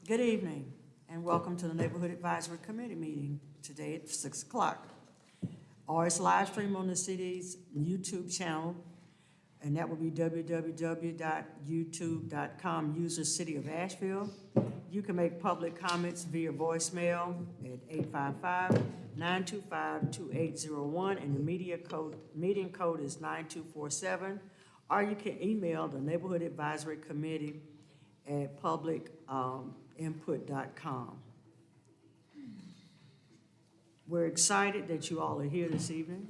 Good evening, and welcome to the Neighborhood Advisory Committee meeting today at 6 o'clock. Or it's live stream on the city's YouTube channel, and that will be www.youtube.com, user City of Asheville. You can make public comments via voicemail at 855-925-2801, and the meeting code is 9247. Or you can email the Neighborhood Advisory Committee at publicinput.com. We're excited that you all are here this evening.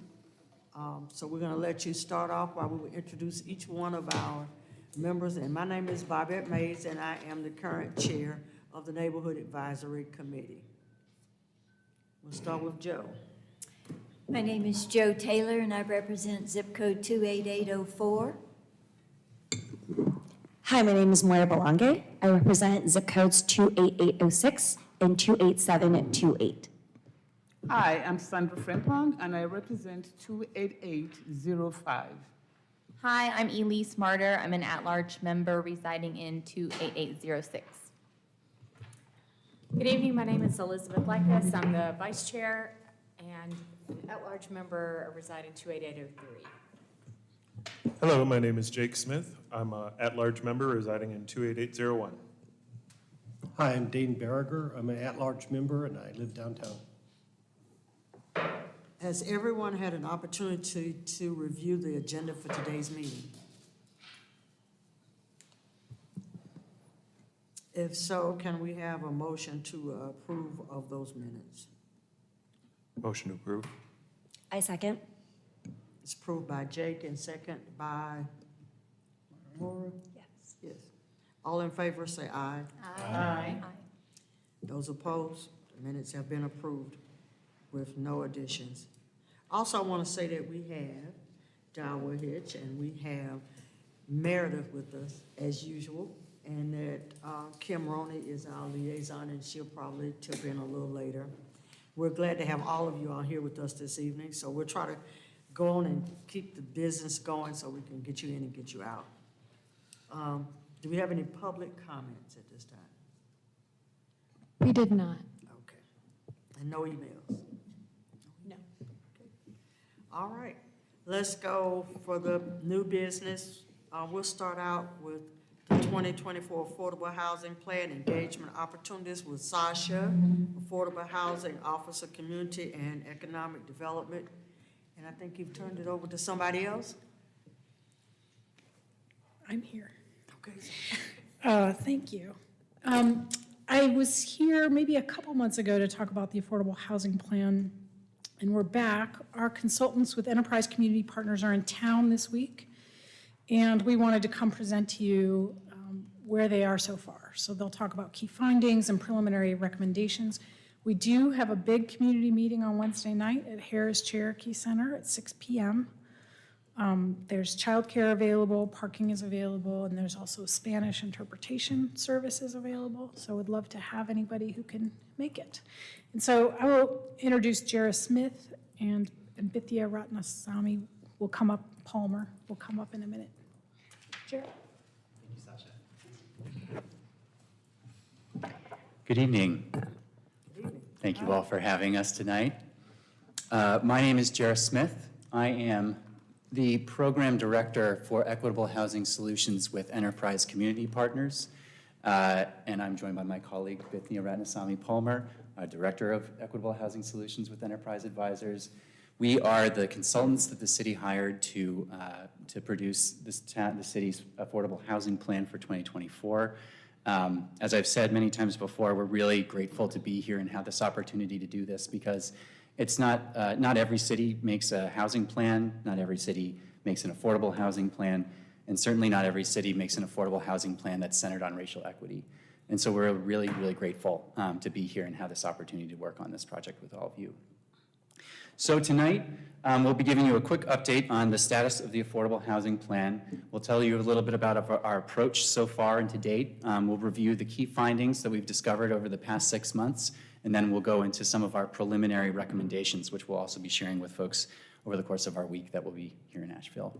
So we're going to let you start off while we will introduce each one of our members. And my name is Bobette Mays, and I am the current chair of the Neighborhood Advisory Committee. We'll start with Joe. My name is Joe Taylor, and I represent zip code 28804. Hi, my name is Moira Belange. I represent zip codes 28806 and 28728. Hi, I'm Sandra Frimpong, and I represent 28805. Hi, I'm Elise Martyr. I'm an at-large member residing in 28806. Good evening, my name is Elizabeth Lekas. I'm the vice chair and an at-large member residing 28803. Hello, my name is Jake Smith. I'm an at-large member residing in 28801. Hi, I'm Dane Berriger. I'm an at-large member and I live downtown. Has everyone had an opportunity to review the agenda for today's meeting? If so, can we have a motion to approve of those minutes? Motion to approve. I second. It's approved by Jake and second by Maura? Yes. Yes. All in favor, say aye. Aye. Those opposed, the minutes have been approved with no additions. Also, I want to say that we have Dawa Hitch and we have Meredith with us as usual, and that Kim Roney is our liaison, and she'll probably tip in a little later. We're glad to have all of you all here with us this evening, so we'll try to go on and keep the business going so we can get you in and get you out. Do we have any public comments at this time? We did not. Okay. And no emails? No. Okay. All right. Let's go for the new business. We'll start out with the 2024 Affordable Housing Plan Engagement Opportunities with Sasha, Affordable Housing Officer, Community and Economic Development. And I think you've turned it over to somebody else? I'm here. Okay. Thank you. I was here maybe a couple months ago to talk about the Affordable Housing Plan, and we're back. Our consultants with Enterprise Community Partners are in town this week, and we wanted to come present to you where they are so far. So they'll talk about key findings and preliminary recommendations. We do have a big community meeting on Wednesday night at Harris Cherokee Center at 6 p.m. There's childcare available, parking is available, and there's also Spanish interpretation services available. So I'd love to have anybody who can make it. And so I will introduce Jara Smith, and Bithya Ratnasamy will come up, Palmer will come up in a minute. Jara. Thank you, Sasha. Good evening. Thank you all for having us tonight. My name is Jara Smith. I am the Program Director for Equitable Housing Solutions with Enterprise Community Partners, and I'm joined by my colleague, Bithya Ratnasamy Palmer, Director of Equitable Housing Solutions with Enterprise Advisors. We are the consultants that the city hired to produce the city's affordable housing plan for 2024. As I've said many times before, we're really grateful to be here and have this opportunity to do this, because it's not every city makes a housing plan, not every city makes an affordable housing plan, and certainly not every city makes an affordable housing plan that's centered on racial equity. And so we're really, really grateful to be here and have this opportunity to work on this project with all of you. So tonight, we'll be giving you a quick update on the status of the Affordable Housing Plan. We'll tell you a little bit about our approach so far and to date. We'll review the key findings that we've discovered over the past 6 months, and then we'll go into some of our preliminary recommendations, which we'll also be sharing with folks over the course of our week that will be here in Asheville.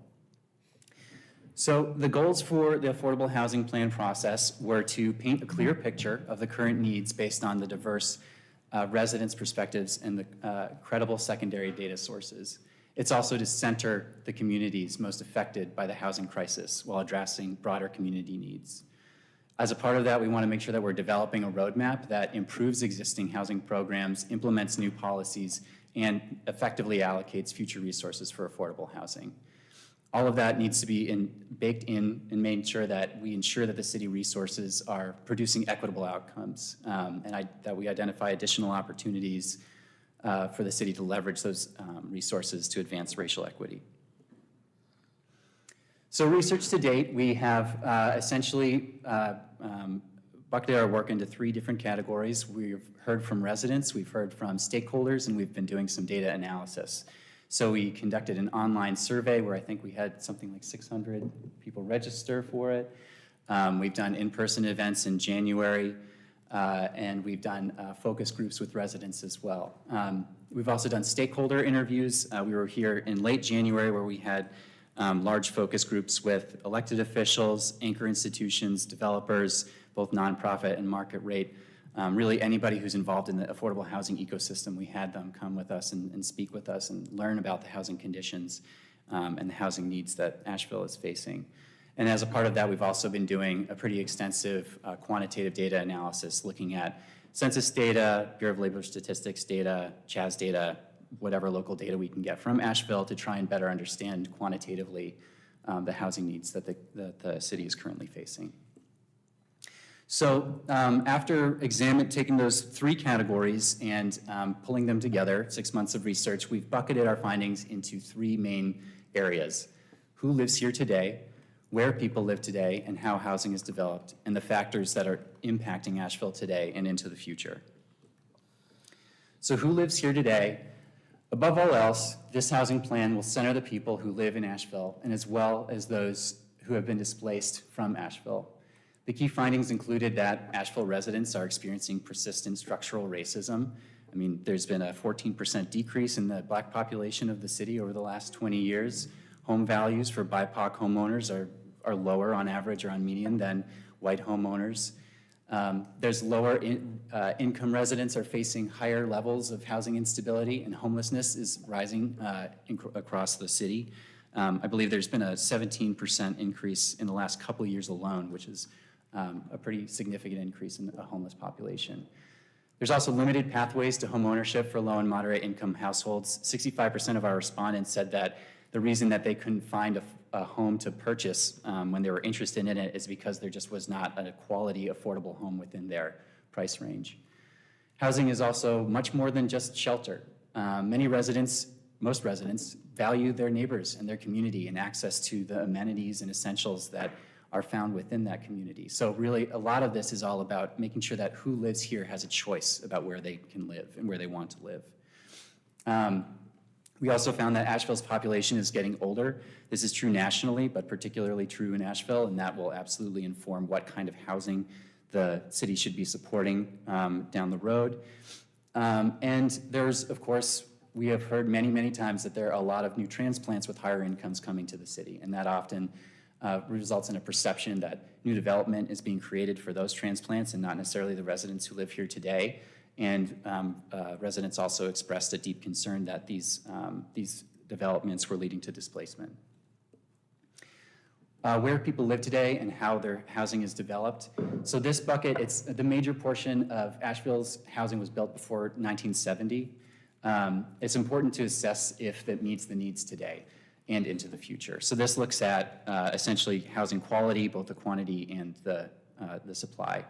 So the goals for the affordable housing plan process were to paint a clear picture of the current needs based on the diverse residents' perspectives and the credible secondary data sources. It's also to center the communities most affected by the housing crisis while addressing broader community needs. As a part of that, we want to make sure that we're developing a roadmap that improves existing housing programs, implements new policies, and effectively allocates future resources for affordable housing. All of that needs to be baked in and made sure that we ensure that the city resources are producing equitable outcomes, that we identify additional opportunities for the city to leverage those resources to advance racial equity. So research to date, we have essentially bucketed our work into 3 different categories. We've heard from residents, we've heard from stakeholders, and we've been doing some data analysis. So we conducted an online survey where I think we had something like 600 people register for it. We've done in-person events in January, and we've done focus groups with residents as well. We've also done stakeholder interviews. We were here in late January where we had large focus groups with elected officials, anchor institutions, developers, both nonprofit and market rate. Really anybody who's involved in the affordable housing ecosystem, we had them come with us and speak with us and learn about the housing conditions and the housing needs that Asheville is facing. And as a part of that, we've also been doing a pretty extensive quantitative data analysis, looking at census data, Bureau of Labor Statistics data, CHAS data, whatever local data we can get from Asheville to try and better understand quantitatively the housing needs that the city is currently facing. So after taking those 3 categories and pulling them together, 6 months of research, we've bucketed our findings into 3 main areas: who lives here today, where people live today, and how housing is developed, and the factors that are impacting Asheville today and into the future. So who lives here today? Above all else, this housing plan will center the people who live in Asheville, and as well as those who have been displaced from Asheville. The key findings included that Asheville residents are experiencing persistent structural racism. I mean, there's been a 14% decrease in the Black population of the city over the last 20 years. Home values for BIPOC homeowners are lower on average or on median than white homeowners. There's lower income residents are facing higher levels of housing instability, and homelessness is rising across the city. I believe there's been a 17% increase in the last couple of years alone, which is a pretty significant increase in the homeless population. There's also limited pathways to homeownership for low and moderate income households. 65% of our respondents said that the reason that they couldn't find a home to purchase when they were interested in it is because there just was not a quality, affordable home within their price range. Housing is also much more than just shelter. Most residents value their neighbors and their community and access to the amenities and essentials that are found within that community. So really, a lot of this is all about making sure that who lives here has a choice about where they can live and where they want to live. We also found that Asheville's population is getting older. This is true nationally, but particularly true in Asheville, and that will absolutely inform what kind of housing the city should be supporting down the road. And there's, of course, we have heard many, many times that there are a lot of new transplants with higher incomes coming to the city, and that often results in a perception that new development is being created for those transplants and not necessarily the residents who live here today. And residents also expressed a deep concern that these developments were leading to displacement. Where people live today and how their housing is developed. So this bucket, it's the major portion of Asheville's housing was built before 1970. It's important to assess if that meets the needs today and into the future. So this looks at essentially housing quality, both the quantity and the supply.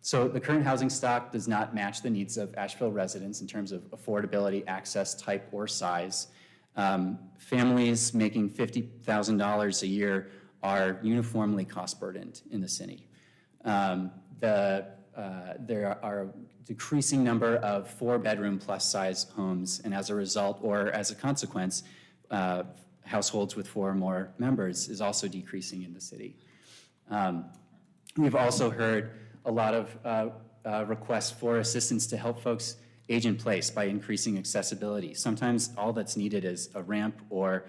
So the current housing stock does not match the needs of Asheville residents in terms of affordability, access, type, or size. Families making $50,000 a year are uniformly cost burdened in the city. There are a decreasing number of 4-bedroom plus size homes, and as a result, or as a consequence, households with 4 or more members is also decreasing in the city. We've also heard a lot of requests for assistance to help folks age in place by increasing accessibility. Sometimes all that's needed is a ramp or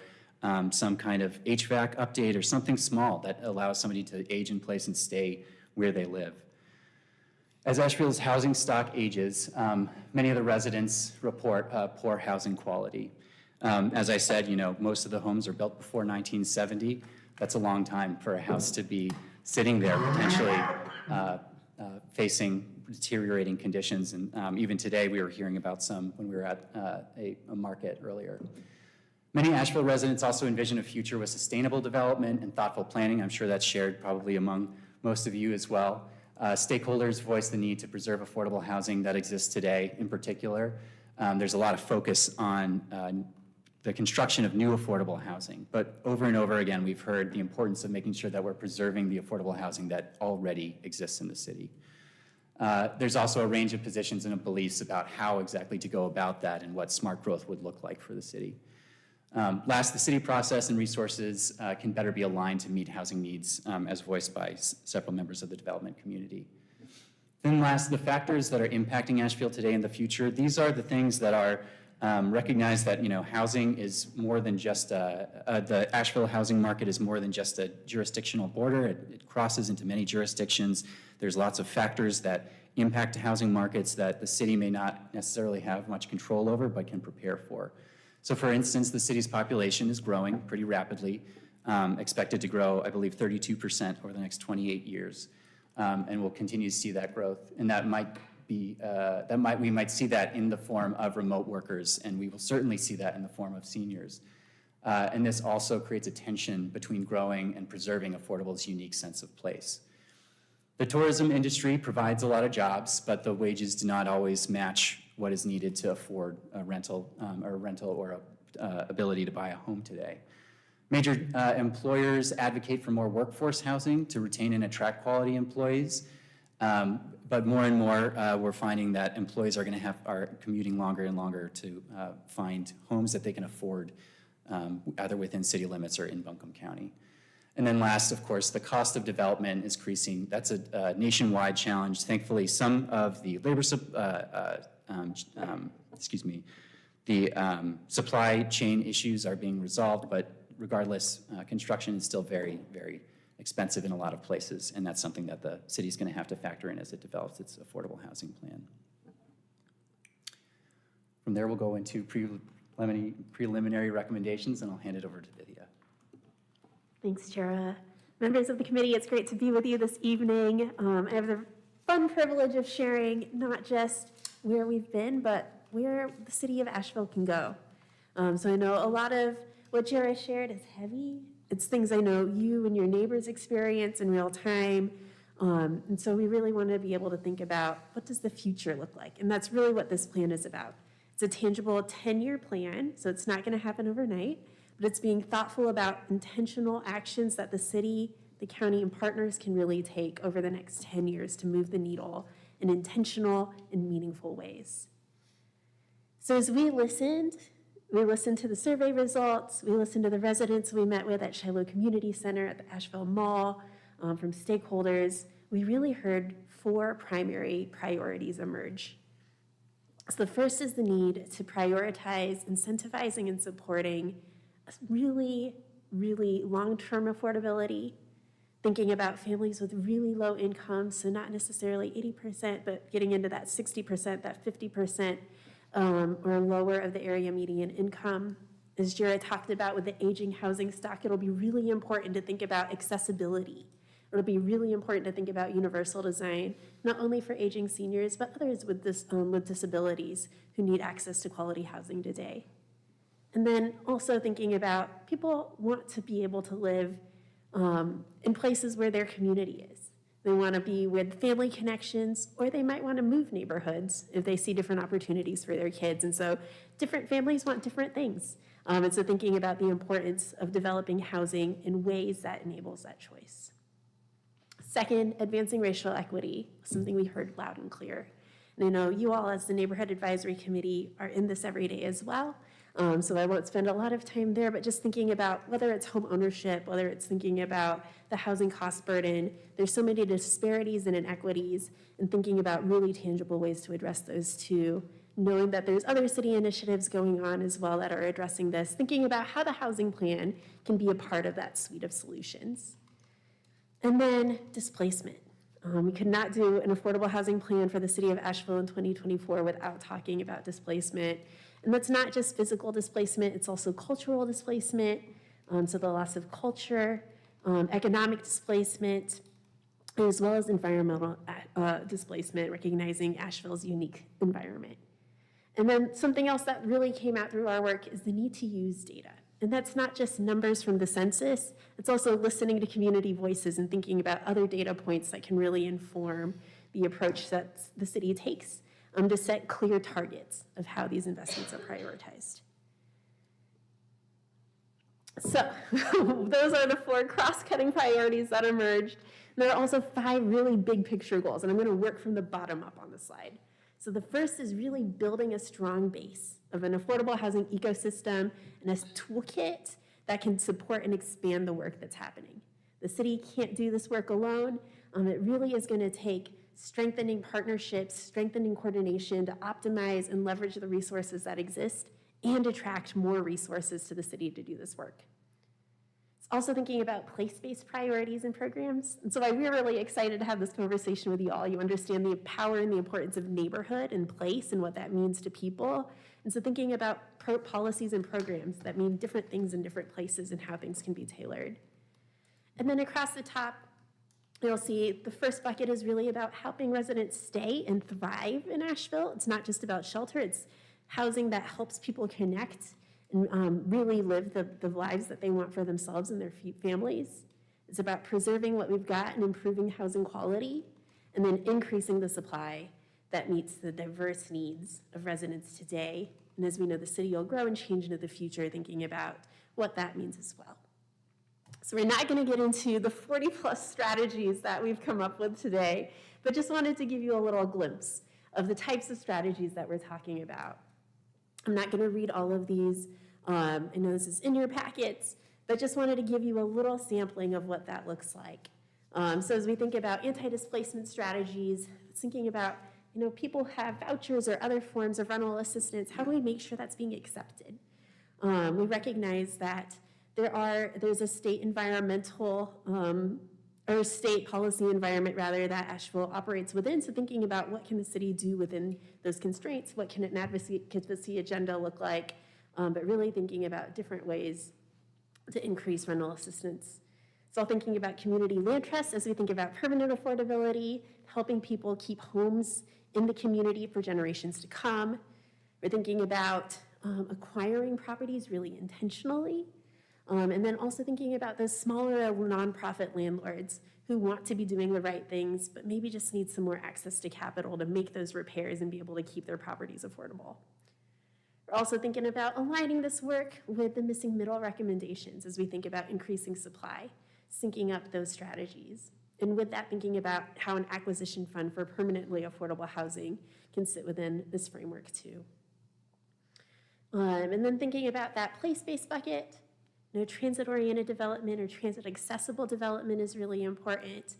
some kind of HVAC update or something small that allows somebody to age in place and stay where they live. As Asheville's housing stock ages, many of the residents report poor housing quality. As I said, most of the homes are built before 1970. That's a long time for a house to be sitting there, potentially facing deteriorating conditions. And even today, we were hearing about some when we were at a market earlier. Many Asheville residents also envision a future with sustainable development and thoughtful planning. I'm sure that's shared probably among most of you as well. Stakeholders voice the need to preserve affordable housing that exists today in particular. There's a lot of focus on the construction of new affordable housing, but over and over again, we've heard the importance of making sure that we're preserving the affordable housing that already exists in the city. There's also a range of positions and beliefs about how exactly to go about that and what smart growth would look like for the city. Last, the city process and resources can better be aligned to meet housing needs as voiced by several members of the development community. Then last, the factors that are impacting Asheville today and the future, these are the things that are recognize that housing is more than just the Asheville housing market is more than just a jurisdictional border. It crosses into many jurisdictions. There's lots of factors that impact housing markets that the city may not necessarily have much control over, but can prepare for. So, for instance, the city's population is growing pretty rapidly, expected to grow, I believe, 32% over the next 28 years, and we'll continue to see that growth. And that might be we might see that in the form of remote workers, and we will certainly see that in the form of seniors. And this also creates a tension between growing and preserving affordable's unique sense of place. The tourism industry provides a lot of jobs, but the wages do not always match what is needed to afford a rental or ability to buy a home today. Major employers advocate for more workforce housing to retain and attract quality employees. But more and more, we're finding that employees are commuting longer and longer to find homes that they can afford, either within city limits or in Buncombe County. And then last, of course, the cost of development is increasing. That's a nationwide challenge. Thankfully, some of the supply chain issues are being resolved, but regardless, construction is still very, very expensive in a lot of places, and that's something that the city's going to have to factor in as it develops its affordable housing plan. From there, we'll go into preliminary recommendations, and I'll hand it over to Vidya. Thanks, Jara. Members of the committee, it's great to be with you this evening. I have the fun privilege of sharing not just where we've been, but where the city of Asheville can go. So I know a lot of what Jara shared is heavy. It's things I know you and your neighbors experience in real time. And so we really want to be able to think about what does the future look like? And that's really what this plan is about. It's a tangible 10-year plan, so it's not going to happen overnight, but it's being thoughtful about intentional actions that the city, the county, and partners can really take over the next 10 years to move the needle in intentional and meaningful ways. So as we listened to the survey results, we listened to the residents we met with at Shiloh Community Center, at the Asheville Mall, from stakeholders. We really heard 4 primary priorities emerge. So the first is the need to prioritize incentivizing and supporting really, really long-term affordability, thinking about families with really low incomes, so not necessarily 80%, but getting into that 60%, that 50%, or lower of the area median income. As Jara talked about with the aging housing stock, it'll be really important to think about accessibility. It'll be really important to think about universal design, not only for aging seniors, but others with disabilities who need access to quality housing today. And then also thinking about people want to be able to live in places where their community is. They want to be with family connections, or they might want to move neighborhoods if they see different opportunities for their kids. And so different families want different things. And so thinking about the importance of developing housing in ways that enables that choice. Second, advancing racial equity, something we heard loud and clear. And I know you all as the Neighborhood Advisory Committee are in this every day as well. So I won't spend a lot of time there, but just thinking about whether it's home ownership, whether it's thinking about the housing cost burden, there's so many disparities and inequities, and thinking about really tangible ways to address those two, knowing that there's other city initiatives going on as well that are addressing this, thinking about how the housing plan can be a part of that suite of solutions. And then displacement. We could not do an affordable housing plan for the city of Asheville in 2024 without talking about displacement. And that's not just physical displacement, it's also cultural displacement, so the loss of culture, economic displacement, as well as environmental displacement, recognizing Asheville's unique environment. And then something else that really came out through our work is the need to use data. And that's not just numbers from the census, it's also listening to community voices and thinking about other data points that can really inform the approach that the city takes to set clear targets of how these investments are prioritized. So those are the 4 cross-cutting priorities that emerged. And there are also 5 really big picture goals, and I'm going to work from the bottom up on the slide. So the first is really building a strong base of an affordable housing ecosystem and a toolkit that can support and expand the work that's happening. The city can't do this work alone. It really is going to take strengthening partnerships, strengthening coordination to optimize and leverage the resources that exist and attract more resources to the city to do this work. It's also thinking about place-based priorities and programs. And so we're really excited to have this conversation with you all. You understand the power and the importance of neighborhood and place and what that means to people. And so thinking about policies and programs that mean different things in different places and how things can be tailored. And then across the top, you'll see the first bucket is really about helping residents stay and thrive in Asheville. It's not just about shelter, it's housing that helps people connect and really live the lives that they want for themselves and their families. It's about preserving what we've got and improving housing quality, and then increasing the supply that meets the diverse needs of residents today. And as we know, the city will grow and change into the future, thinking about what that means as well. So we're not going to get into the 40-plus strategies that we've come up with today, but just wanted to give you a little glimpse of the types of strategies that we're talking about. I'm not going to read all of these. I know this is in your packets, but just wanted to give you a little sampling of what that looks like. So as we think about anti-displacement strategies, thinking about, people have vouchers or other forms of rental assistance, how do we make sure that's being accepted? We recognize that there's a state environmental, or state policy environment rather, that Asheville operates within. So thinking about what can the city do within those constraints, what can an advocacy agenda look like, but really thinking about different ways to increase rental assistance. So thinking about community land trusts as we think about permanent affordability, helping people keep homes in the community for generations to come. We're thinking about acquiring properties really intentionally. And then also thinking about those smaller nonprofit landlords who want to be doing the right things, but maybe just need some more access to capital to make those repairs and be able to keep their properties affordable. We're also thinking about aligning this work with the missing middle recommendations as we think about increasing supply, syncing up those strategies. And with that, thinking about how an acquisition fund for permanently affordable housing can sit within this framework too. And then thinking about that place-based bucket, transit-oriented development or transit-accessible development is really important.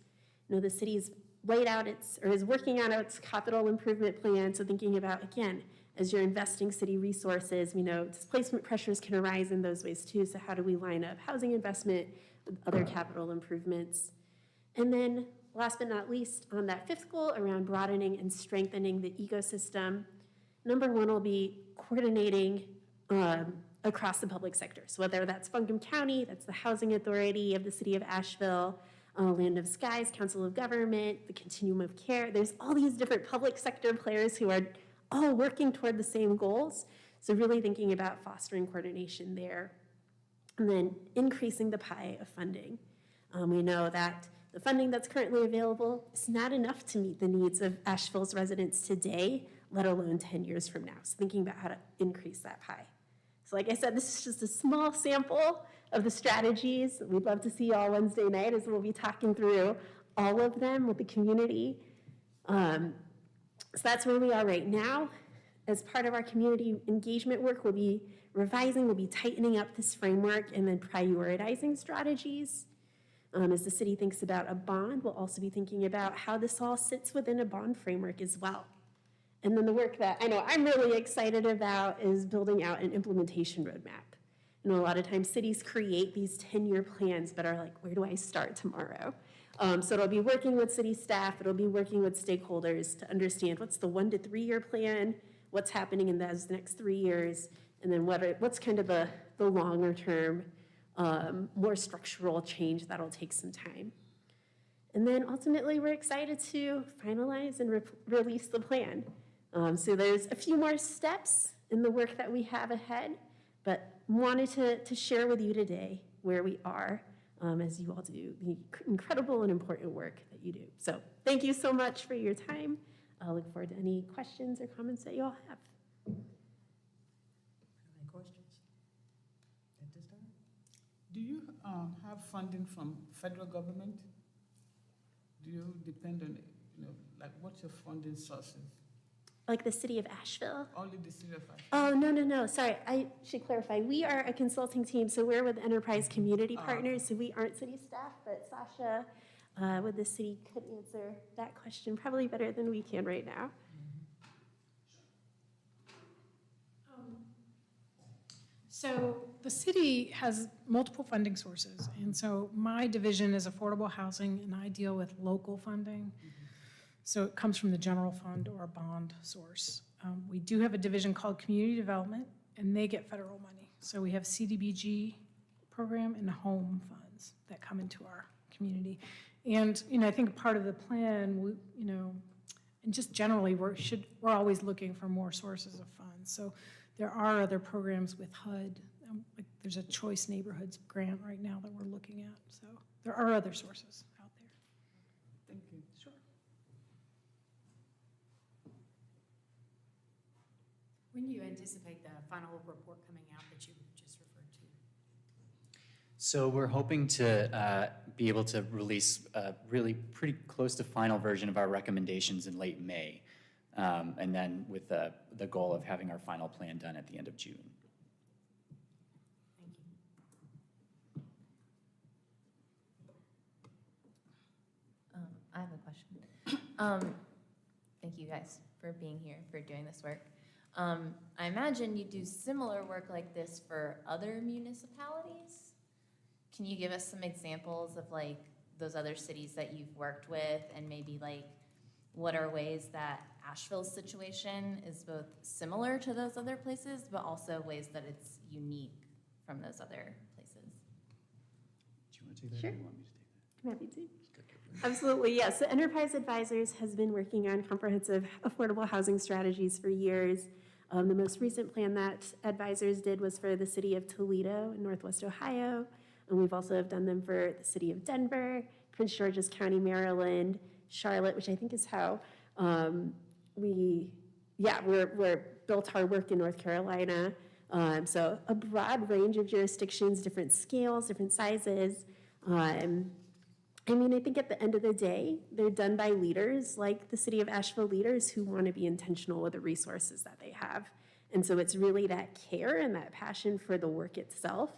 The city's laid out is working on its capital improvement plan, so thinking about, again, as you're investing city resources, we know displacement pressures can arise in those ways too, so how do we line up housing investment with other capital improvements? And then, last but not least, on that 5th goal around broadening and strengthening the ecosystem, number 1 will be coordinating across the public sector. So whether that's Buncombe County, that's the Housing Authority of the City of Asheville, Land of Skies, Council of Government, the Continuum of Care, there's all these different public sector players who are all working toward the same goals. So really thinking about fostering coordination there. And then increasing the pie of funding. We know that the funding that's currently available is not enough to meet the needs of Asheville's residents today, let alone 10 years from now. So thinking about how to increase that pie. So like I said, this is just a small sample of the strategies. We'd love to see you all Wednesday night as we'll be talking through all of them with the community. So that's where we are right now. As part of our community engagement work, we'll be revising, we'll be tightening up this framework and then prioritizing strategies. As the city thinks about a bond, we'll also be thinking about how this all sits within a bond framework as well. And then the work that I know I'm really excited about is building out an implementation roadmap. You know, a lot of times cities create these 10-year plans, but are like, where do I start tomorrow? So it'll be working with city staff, it'll be working with stakeholders to understand what's the 1 to 3 year plan, what's happening in those next 3 years, and then what's kind of the longer term, more structural change that'll take some time. And then ultimately, we're excited to finalize and release the plan. So there's a few more steps in the work that we have ahead, but wanted to share with you today where we are as you all do the incredible and important work that you do. So thank you so much for your time. I look forward to any questions or comments that you all have. Any questions at this time? Do you have funding from federal government? Do you depend on, like what's your funding sources? Like the city of Asheville? Only the city of Asheville? Oh, no. Sorry, I should clarify. We are a consulting team, so we're with Enterprise Community Partners, so we aren't city staff, but Sasha with the city could answer that question probably better than we can right now. So the city has multiple funding sources, and so my division is affordable housing, and I deal with local funding. So it comes from the general fund or a bond source. We do have a division called community development, and they get federal money. So we have CDBG program and home funds that come into our community. And, I think part of the plan, and just generally, we're always looking for more sources of funds. So there are other programs with HUD. Like there's a Choice Neighborhoods grant right now that we're looking at. So there are other sources out there. Thank you. Sure. When do you anticipate the final report coming out that you just referred to? So we're hoping to be able to release a really pretty close to final version of our recommendations in late May. And then with the goal of having our final plan done at the end of June. Thank you. I have a question. Thank you guys for being here, for doing this work. I imagine you do similar work like this for other municipalities. Can you give us some examples of like those other cities that you've worked with, and maybe like what are ways that Asheville's situation is both similar to those other places, but also ways that it's unique from those other places? Do you want to take that? Sure. Or you want me to take that? I'm happy to. Absolutely, yes. So Enterprise Advisors has been working on comprehensive affordable housing strategies for years. The most recent plan that Advisors did was for the city of Toledo in Northwest Ohio. And we've also done them for the city of Denver, Prince George's County, Maryland, Charlotte, which I think is how we're built our work in North Carolina. So a broad range of jurisdictions, different scales, different sizes. I think at the end of the day, they're done by leaders like the city of Asheville leaders who want to be intentional with the resources that they have. And so it's really that care and that passion for the work itself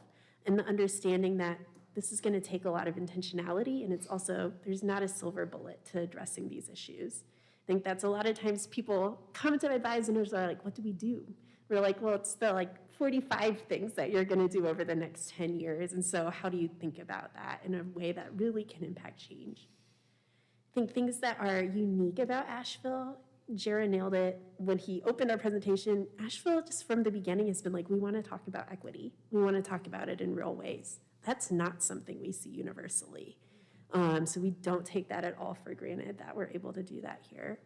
and the understanding that this is going to take a lot of intentionality, and it's also, there's not a silver bullet to addressing these issues. I think that's a lot of times people come to advisors and are like, what do we do? We're like, well, it's the 45 things that you're going to do over the next 10 years. And so how do you think about that in a way that really can impact change? I think things that are unique about Asheville, Jara nailed it when he opened our presentation. Asheville, just from the beginning, has been like, we want to talk about equity. We want to talk about it in real ways. That's not something we see universally. So we don't take that at all for granted that we're able to do that here.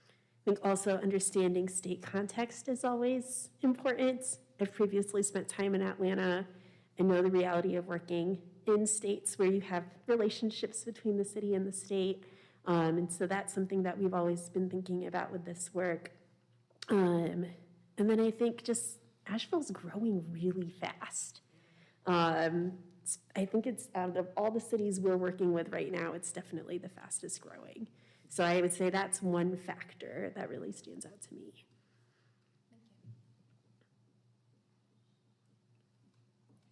I think also understanding state context is always important. I've previously spent time in Atlanta. I know the reality of working in states where you have relationships between the city and the state. And so that's something that we've always been thinking about with this work. And then I think just Asheville's growing really fast. I think it's out of all the cities we're working with right now, it's definitely the fastest growing. So I would say that's one factor that really stands out to me.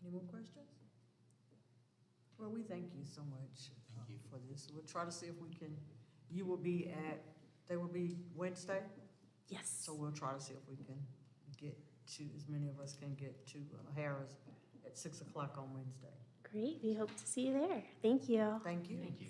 Any more questions? Well, we thank you so much for this. We'll try to see if we can, they will be Wednesday? Yes. So we'll try to see if we can get to, as many of us can get to Harris at 6 o'clock on Wednesday. Great. We hope to see you there. Thank you. Thank you. Thank you.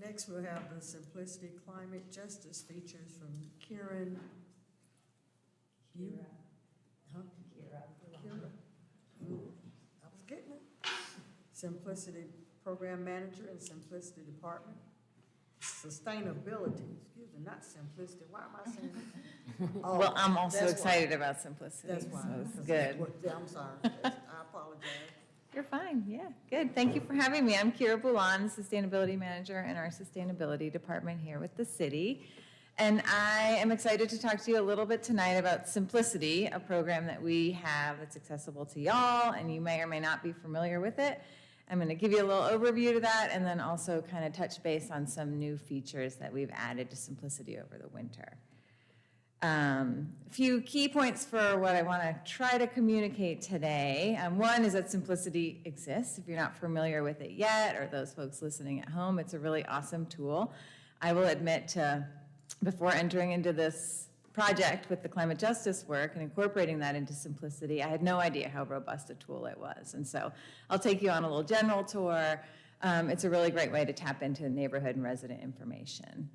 Next, we'll have the Simplicity Climate Justice features from Kieran. Kira. Huh? Kira. I was getting it. Simplicity Program Manager and Simplicity Department. Sustainability, excuse me, not simplicity, why am I saying that? Oh, Well, I'm also that's why. excited about simplicity, That's why. so it's because good. yeah, I'm sorry, I apologize. You're fine, yeah, good. Thank you for having me. I'm Kira Boulan, Sustainability Manager in our Sustainability Department here with the city. And I am excited to talk to you a little bit tonight about Simplicity, a program that we have that's accessible to y'all, and you may or may not be familiar with it. I'm going to give you a little overview to that and then also kind of touch base on some new features that we've added to Simplicity over the winter. A few key points for what I want to try to communicate today. One is that Simplicity exists. If you're not familiar with it yet, or those folks listening at home, it's a really awesome tool. I will admit before entering into this project with the climate justice work and incorporating that into Simplicity, I had no idea how robust a tool it was. And so I'll take you on a little general tour. It's a really great way to tap into neighborhood and resident information.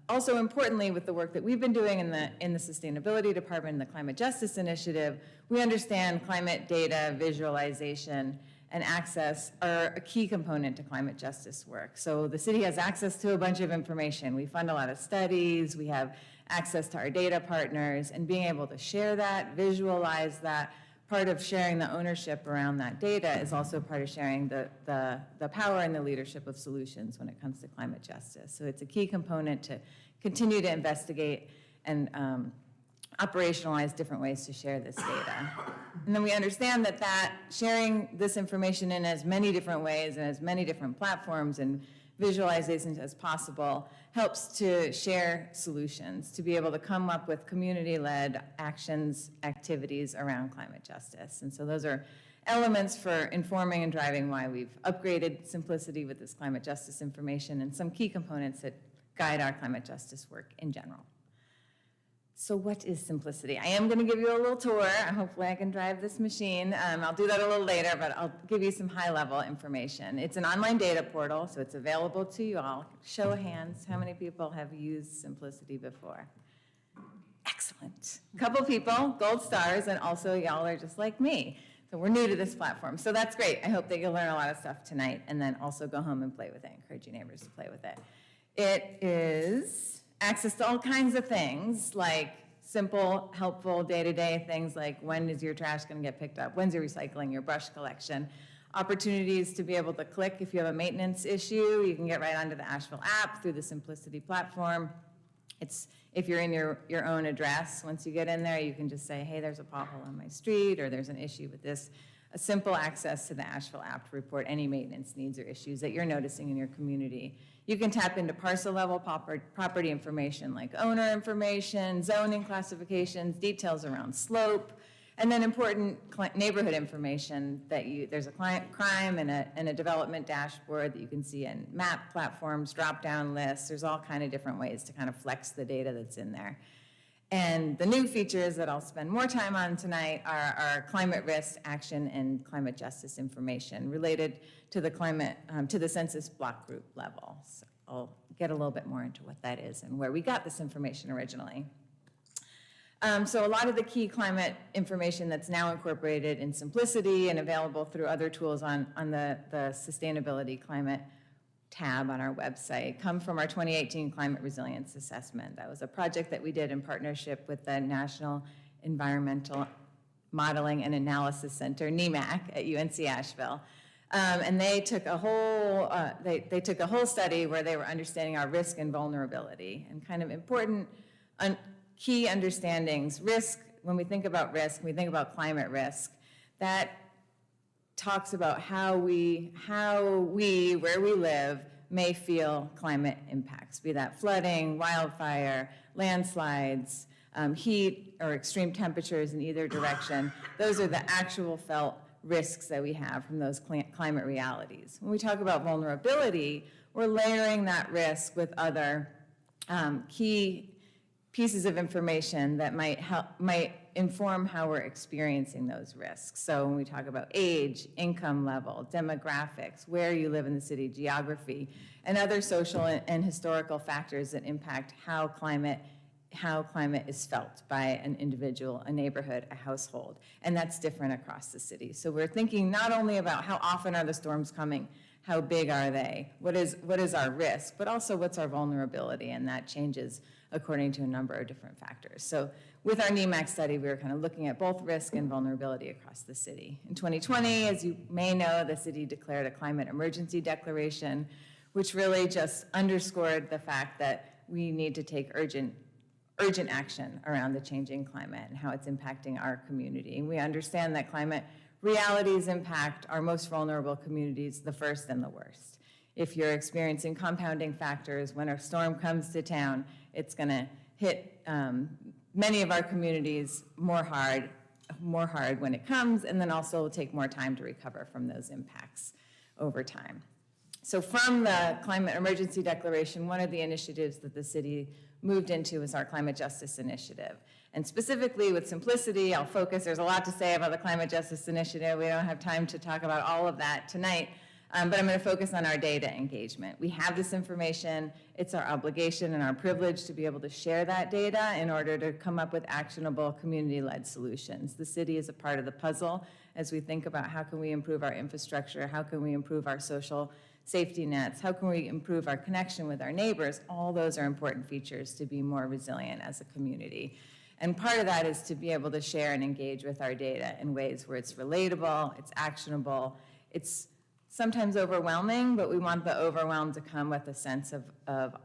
Also importantly, with the work that we've been doing in the Sustainability Department and the Climate Justice Initiative, we understand climate data, visualization, and access are a key component to climate justice work. So the city has access to a bunch of information. We fund a lot of studies, we have access to our data partners, and being able to share that, visualize that, part of sharing the ownership around that data is also part of sharing the power and the leadership of solutions when it comes to climate justice. So it's a key component to continue to investigate and operationalize different ways to share this data. And then we understand that sharing this information in as many different ways and as many different platforms and visualizations as possible helps to share solutions, to be able to come up with community-led actions, activities around climate justice. And so those are elements for informing and driving why we've upgraded Simplicity with this climate justice information and some key components that guide our climate justice work in general. So what is Simplicity? I am going to give you a little tour. Hopefully I can drive this machine. I'll do that a little later, but I'll give you some high-level information. It's an online data portal, so it's available to you all. Show of hands, how many people have used Simplicity before? Excellent. A couple people, gold stars, and also y'all are just like me. So we're new to this platform. So that's great. I hope that you'll learn a lot of stuff tonight and then also go home and play with it. Encourage your neighbors to play with it. It is access to all kinds of things like simple, helpful, day-to-day things like when is your trash going to get picked up, when's your recycling, your brush collection, opportunities to be able to click if you have a maintenance issue. You can get right onto the Asheville app through the Simplicity platform. It's if you're in your own address, once you get in there, you can just say, hey, there's a pothole on my street, or there's an issue with this. A simple access to the Asheville app to report any maintenance needs or issues that you're noticing in your community. You can tap into parcel-level property information like owner information, zoning classifications, details around slope, and then important neighborhood information that there's a crime and a development dashboard that you can see in map platforms, drop-down lists. There's all kind of different ways to kind of flex the data that's in there. And the new features that I'll spend more time on tonight are our climate risk, action, and climate justice information related to the census block group level. So I'll get a little bit more into what that is and where we got this information originally. So a lot of the key climate information that's now incorporated in Simplicity and available through other tools on the sustainability climate tab on our website come from our 2018 Climate Resilience Assessment. That was a project that we did in partnership with the National Environmental Modeling and Analysis Center, NEMAC, at UNC Asheville. And they took a whole they took a whole study where they were understanding our risk and vulnerability and kind of important key understandings. Risk, when we think about risk, we think about climate risk. That talks about how we, where we live, may feel climate impacts, be that flooding, wildfire, landslides, heat, or extreme temperatures in either direction. Those are the actual felt risks that we have from those climate realities. When we talk about vulnerability, we're layering that risk with other key pieces of information that might inform how we're experiencing those risks. So when we talk about age, income level, demographics, where you live in the city, geography, and other social and historical factors that impact how climate is felt by an individual, a neighborhood, a household. And that's different across the city. So we're thinking not only about how often are the storms coming, how big are they, what is our risk, but also what's our vulnerability, and that changes according to a number of different factors. So with our NEMAC study, we were kind of looking at both risk and vulnerability across the city. In 2020, as you may know, the city declared a climate emergency declaration, which really just underscored the fact that we need to take urgent action around the changing climate and how it's impacting our community. And we understand that climate realities impact our most vulnerable communities the first and the worst. If you're experiencing compounding factors, when a storm comes to town, it's going to hit many of our communities more hard when it comes, and then also will take more time to recover from those impacts over time. So from the Climate Emergency Declaration, one of the initiatives that the city moved into was our Climate Justice Initiative. And specifically with simplicity, I'll focus, there's a lot to say about the Climate Justice Initiative. We don't have time to talk about all of that tonight, but I'm going to focus on our data engagement. We have this information. It's our obligation and our privilege to be able to share that data in order to come up with actionable community-led solutions. The city is a part of the puzzle as we think about how can we improve our infrastructure, how can we improve our social safety nets, how can we improve our connection with our neighbors. All those are important features to be more resilient as a community. And part of that is to be able to share and engage with our data in ways where it's relatable, it's actionable, it's sometimes overwhelming, but we want the overwhelm to come with a sense of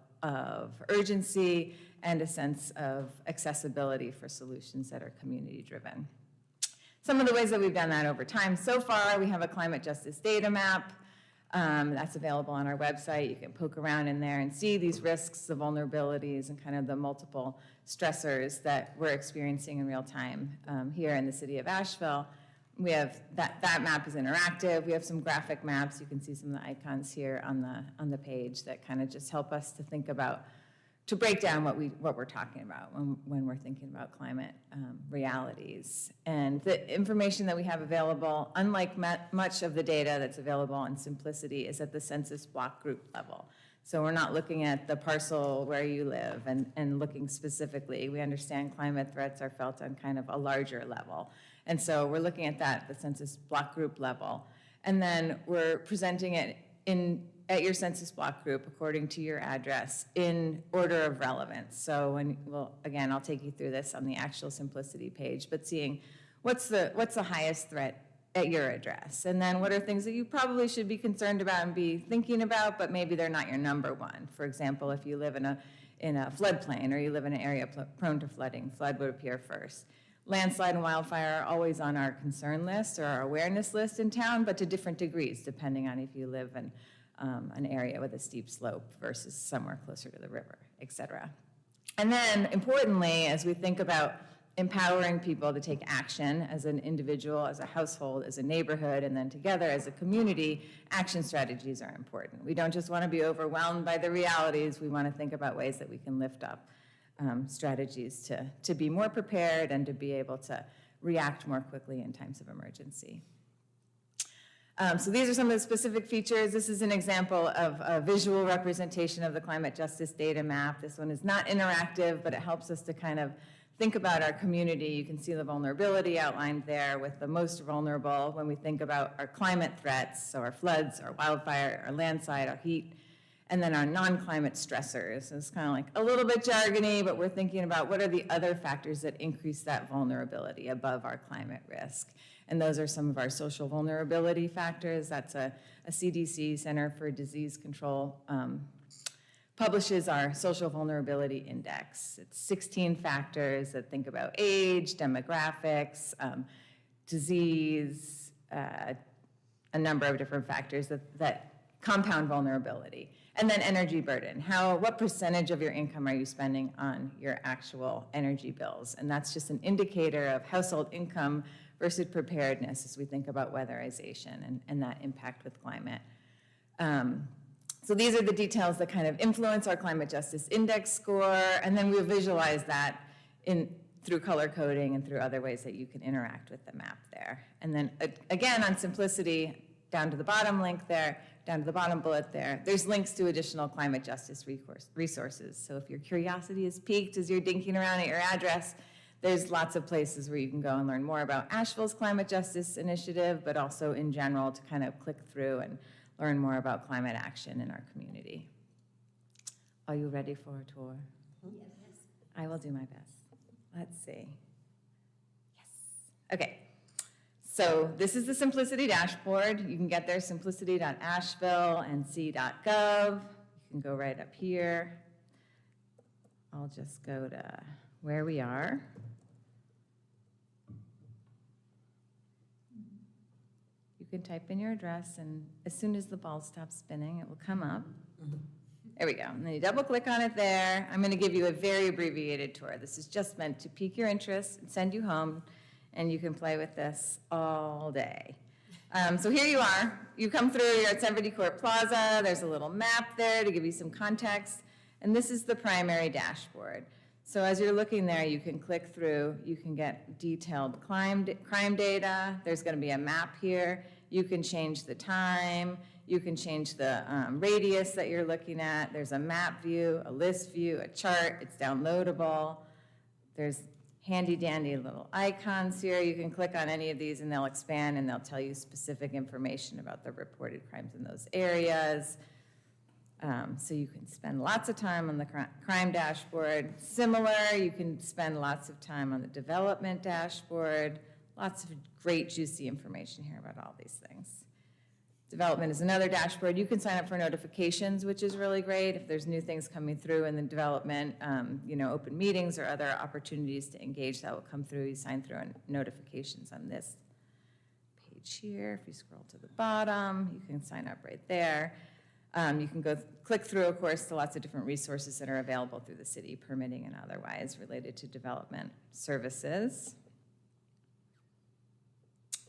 urgency and a sense of accessibility for solutions that are community-driven. Some of the ways that we've done that over time so far, we have a climate justice data map that's available on our website. You can poke around in there and see these risks, the vulnerabilities, and kind of the multiple stressors that we're experiencing in real time here in the city of Asheville. We have that map is interactive. We have some graphic maps. You can see some of the icons here on the page that kind of just help us to think about, to break down what we're talking about when we're thinking about climate realities. And the information that we have available, unlike much of the data that's available on Simplicity, is at the census block group level. So we're not looking at the parcel where you live and looking specifically. We understand climate threats are felt on kind of a larger level. And so we're looking at that at the census block group level. And then we're presenting it at your census block group according to your address in order of relevance. So again, I'll take you through this on the actual Simplicity page, but seeing what's the highest threat at your address, and then what are things that you probably should be concerned about and be thinking about, but maybe they're not your number one. For example, if you live in a floodplain or you live in an area prone to flooding, flood would appear first. Landslide and wildfire are always on our concern list or our awareness list in town, but to different degrees, depending on if you live in an area with a steep slope versus somewhere closer to the river, et cetera. And then, importantly, as we think about empowering people to take action as an individual, as a household, as a neighborhood, and then together as a community, action strategies are important. We don't just want to be overwhelmed by the realities. We want to think about ways that we can lift up strategies to be more prepared and to be able to react more quickly in times of emergency. So these are some of the specific features. This is an example of a visual representation of the climate justice data map. This one is not interactive, but it helps us to kind of think about our community. You can see the vulnerability outlined there with the most vulnerable when we think about our climate threats, so our floods, our wildfire, our landslide, our heat, and then our non-climate stressors. It's kind of like a little bit jargony, but we're thinking about what are the other factors that increase that vulnerability above our climate risk. And those are some of our social vulnerability factors. That's a CDC, Center for Disease Control, publishes our social vulnerability index. It's 16 factors that think about age, demographics, disease, a number of different factors that compound vulnerability. And then energy burden. What percentage of your income are you spending on your actual energy bills? And that's just an indicator of household income versus preparedness as we think about weatherization and that impact with climate. So these are the details that kind of influence our climate justice index score, and then we'll visualize that through color coding and through other ways that you can interact with the map there. And then again, on simplicity, down to the bottom link there, down to the bottom bullet there, there's links to additional climate justice resources. So if your curiosity is piqued as you're dinking around at your address, there's lots of places where you can go and learn more about Asheville's climate justice initiative, but also in general to kind of click through and learn more about climate action in our community. Are you ready for a tour? Yes. I will do my best. Let's see. Yes. Okay. So this is the Simplicity dashboard. You can get there, simplicity.asheville.nc.gov. You can go right up here. I'll just go to where we are. You can type in your address, and as soon as the ball stops spinning, it will come up. There we go. And then you double click on it there. I'm going to give you a very abbreviated tour. This is just meant to pique your interest and send you home, and you can play with this all day. So here you are. You come through, you're at 70 Court Plaza. There's a little map there to give you some context. And this is the primary dashboard. So as you're looking there, you can click through. You can get detailed crime data. There's going to be a map here. You can change the time. You can change the radius that you're looking at. There's a map view, a list view, a chart. It's downloadable. There's handy dandy little icons here. You can click on any of these and they'll expand and they'll tell you specific information about the reported crimes in those areas. So you can spend lots of time on the crime dashboard. Similar, you can spend lots of time on the development dashboard. Lots of great juicy information here about all these things. Development is another dashboard. You can sign up for notifications, which is really great. If there's new things coming through in the development, open meetings or other opportunities to engage, that will come through. You sign through on notifications on this page here. If you scroll to the bottom, you can sign up right there. You can click through, of course, to lots of different resources that are available through the city, permitting and otherwise related to development services.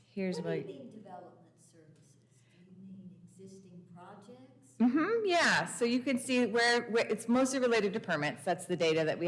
Here's What do you mean development services? Do you mean existing projects? Yeah, so you can see where it's mostly related to permits. That's the data that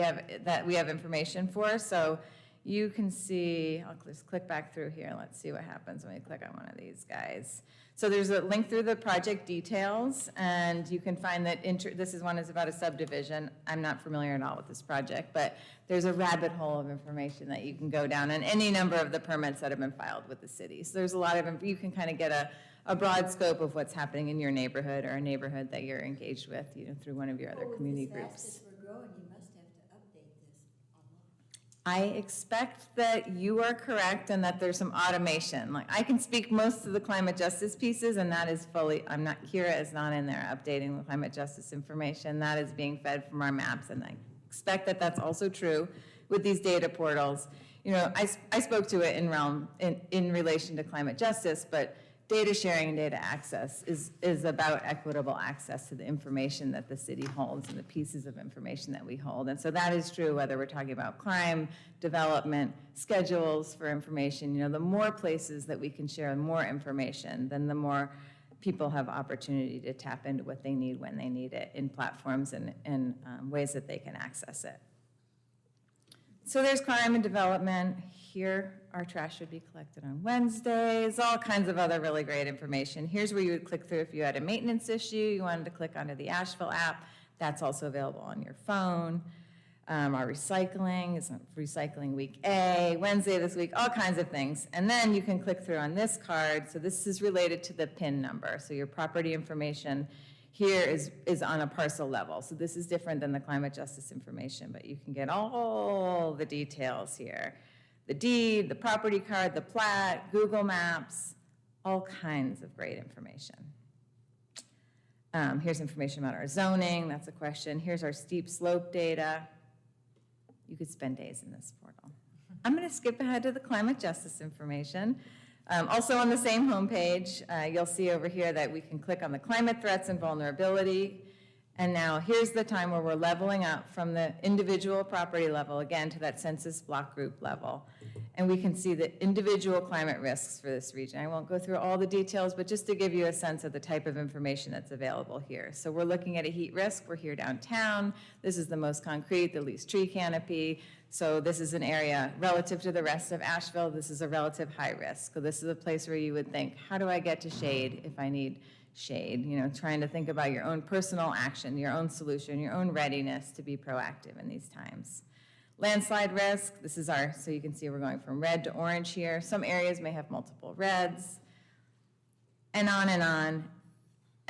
we have information for. So you can see, I'll just click back through here. Let's see what happens when we click on one of these guys. So there's a link through the project details, and you can find that this is about a subdivision. I'm not familiar at all with this project, but there's a rabbit hole of information that you can go down on any number of the permits that have been filed with the city. So there's a lot of, you can kind of get a broad scope of what's happening in your neighborhood or a neighborhood that you're engaged with, through one of your other community groups. As fast as we're growing, you must have to update this online. I expect that you are correct and that there's some automation. Like, I can speak most of the climate justice pieces, and that is Kira is not in there updating the climate justice information. That is being fed from our maps, and I expect that that's also true with these data portals. I spoke to it in relation to climate justice, but data sharing and data access is about equitable access to the information that the city holds and the pieces of information that we hold. And so that is true whether we're talking about crime, development, schedules for information. The more places that we can share more information, then the more people have opportunity to tap into what they need when they need it in platforms and ways that they can access it. So there's crime and development. Here, our trash should be collected on Wednesdays, all kinds of other really great information. Here's where you would click through if you had a maintenance issue, you wanted to click onto the Asheville app. That's also available on your phone. Our recycling is recycling week A, Wednesday this week, all kinds of things. And then you can click through on this card. So this is related to the PIN number. So your property information here is on a parcel level. So this is different than the climate justice information, but you can get all the details here. The deed, the property card, the plat, Google Maps, all kinds of great information. Here's information about our zoning, that's a question. Here's our steep slope data. You could spend days in this portal. I'm gonna skip ahead to the climate justice information. Also on the same homepage, you'll see over here that we can click on the climate threats and vulnerability. And now here's the time where we're leveling up from the individual property level, again, to that census block group level. And we can see the individual climate risks for this region. I won't go through all the details, but just to give you a sense of the type of information that's available here. So we're looking at a heat risk. We're here downtown. This is the most concrete, the least tree canopy. So this is an area relative to the rest of Asheville. This is a relative high risk. So this is a place where you would think, how do I get to shade if I need shade? You know, trying to think about your own personal action, your own solution, your own readiness to be proactive in these times. Landslide risk, this is our, so you can see we're going from red to orange here. Some areas may have multiple reds, and on and on.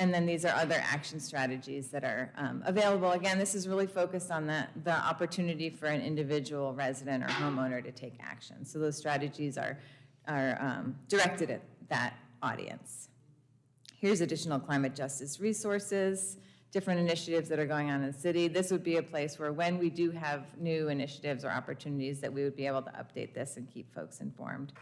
And then these are other action strategies that are available. Again, this is really focused on the opportunity for an individual resident or homeowner to take action. So those strategies are directed at that audience. Here's additional climate justice resources, different initiatives that are going on in the city. This would be a place where when we do have new initiatives or opportunities that we would be able to update this and keep folks informed.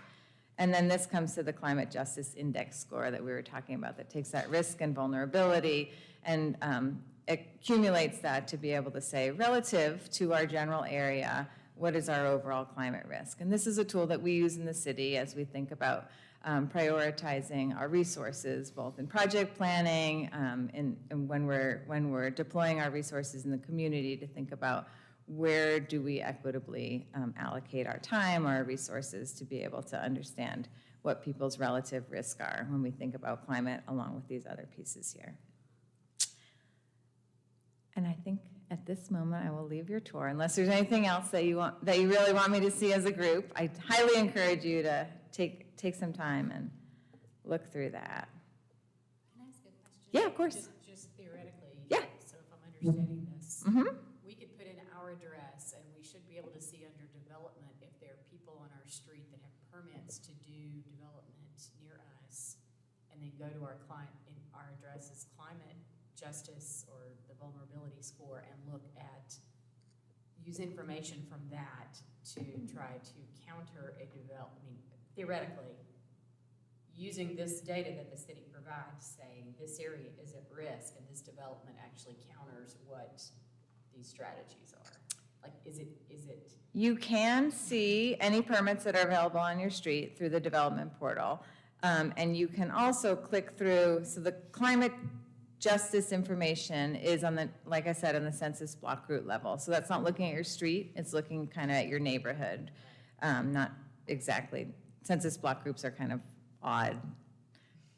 And then this comes to the climate justice index score that we were talking about that takes that risk and vulnerability and accumulates that to be able to say, relative to our general area, what is our overall climate risk? And this is a tool that we use in the city as we think about prioritizing our resources, both in project planning and when we're deploying our resources in the community to think about where do we equitably allocate our time or our resources to be able to understand what people's relative risks are when we think about climate along with these other pieces here. And I think at this moment I will leave your tour unless there's anything else that you really want me to see as a group. I highly encourage you to take some time and look through that. Can I ask a question? Yeah, of course. Just theoretically. Yeah. So if I'm understanding this, we could put in our address and we should be able to see under development if there are people on our street that have permits to do development near us, and then go to our client, in our address is climate justice or the vulnerability score, and look at, use information from that to try to counter a theoretically, using this data that the city provides, saying this area is at risk and this development actually counters what these strategies are. Like, is it? You can see any permits that are available on your street through the development portal. And you can also click through, so the climate justice information is on the, like I said, on the census block route level. So that's not looking at your street, it's looking kind of at your neighborhood. Not exactly, census block groups are kind of odd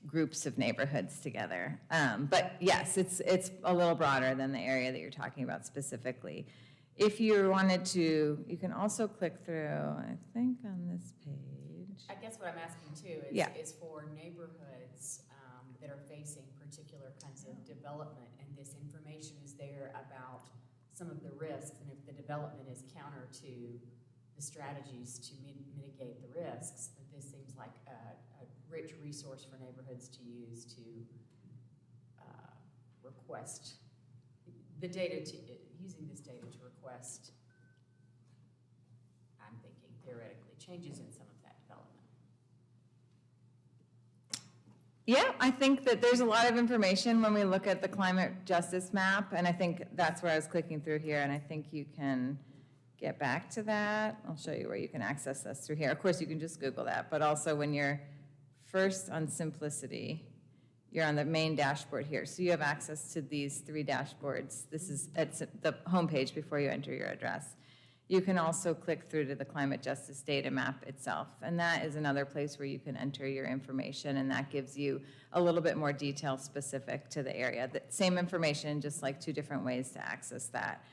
groups of neighborhoods together. But yes, it's a little broader than the area that you're talking about specifically. If you wanted to, you can also click through, I think on this page. I guess what I'm asking too is for neighborhoods that are facing particular kinds of development, and this information is there about some of the risks, and if the development is counter to the strategies to mitigate the risks, then this seems like a rich resource for neighborhoods to use to request the data, using this data to request, I'm thinking theoretically, changes in some of that development. Yeah, I think that there's a lot of information when we look at the climate justice map, and I think that's where I was clicking through here, and I think you can get back to that. I'll show you where you can access this through here. Of course, you can just Google that, but also when you're first on Simplicity, you're on the main dashboard here. So you have access to these 3 dashboards. This is at the homepage before you enter your address. You can also click through to the climate justice data map itself, and that is another place where you can enter your information, and that gives you a little bit more detail specific to the area. The same information, just like 2 different ways to access that.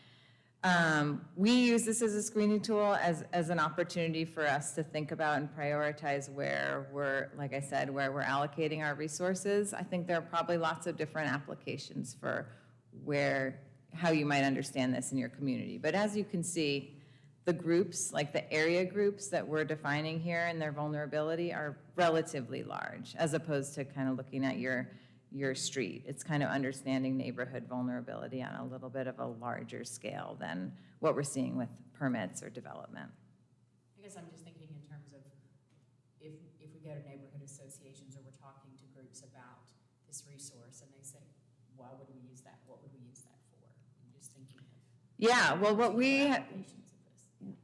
We use this as a screening tool as an opportunity for us to think about and prioritize where we're, like I said, where we're allocating our resources. I think there are probably lots of different applications for how you might understand this in your community. But as you can see, the groups, like the area groups that we're defining here and their vulnerability are relatively large, as opposed to kind of looking at your street. It's kind of understanding neighborhood vulnerability on a little bit of a larger scale than what we're seeing with permits or development. I guess I'm just thinking in terms of if we go to neighborhood associations or we're talking to groups about this resource and they say, why would we use that? What would we use that for? I'm just thinking of. Yeah, well, applications of this.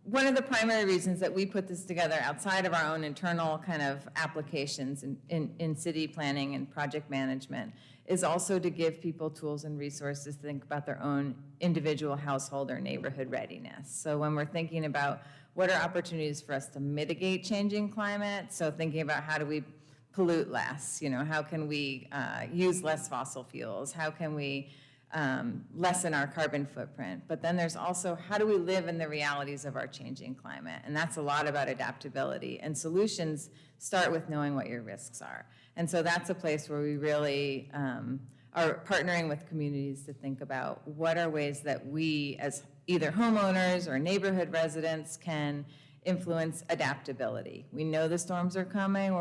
one of the primary reasons that we put this together outside of our own internal kind of applications in city planning and project management is also to give people tools and resources to think about their own individual household or neighborhood readiness. So when we're thinking about what are opportunities for us to mitigate changing climate, so thinking about how do we pollute less, how can we use less fossil fuels, how can we lessen our carbon footprint. But then there's also how do we live in the realities of our changing climate? And that's a lot about adaptability. And solutions start with knowing what your risks are. And so that's a place where we really are partnering with communities to think about what are ways that we as either homeowners or neighborhood residents can influence adaptability. We know the storms are coming,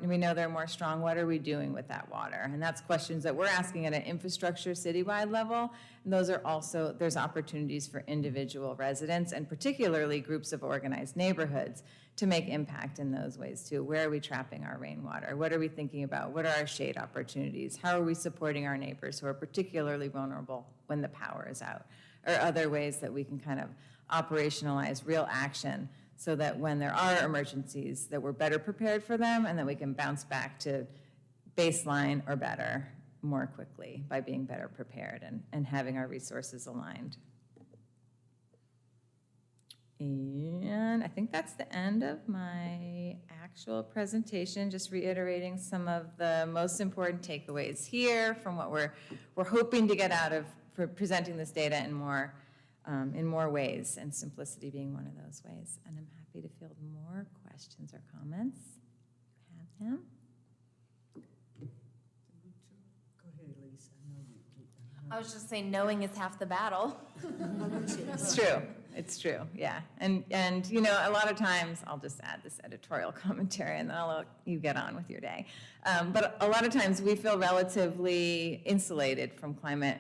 we know they're more strong. What are we doing with that water? And that's questions that we're asking at an infrastructure citywide level. And those are also, there's opportunities for individual residents and particularly groups of organized neighborhoods to make impact in those ways too. Where are we trapping our rainwater? What are we thinking about? What are our shade opportunities? How are we supporting our neighbors who are particularly vulnerable when the power is out? Or other ways that we can kind of operationalize real action so that when there are emergencies, that we're better prepared for them and that we can bounce back to baseline or better more quickly by being better prepared and having our resources aligned. And I think that's the end of my actual presentation, just reiterating some of the most important takeaways here from what we're hoping to get out of presenting this data in more ways, and simplicity being one of those ways. And I'm happy to field more questions or comments. You have them? Go ahead, Lisa. I know you. I was just saying, knowing is half the battle. It's true. It's true, yeah. And a lot of times, I'll just add this editorial commentary and then I'll let you get on with your day. But a lot of times we feel relatively insulated from climate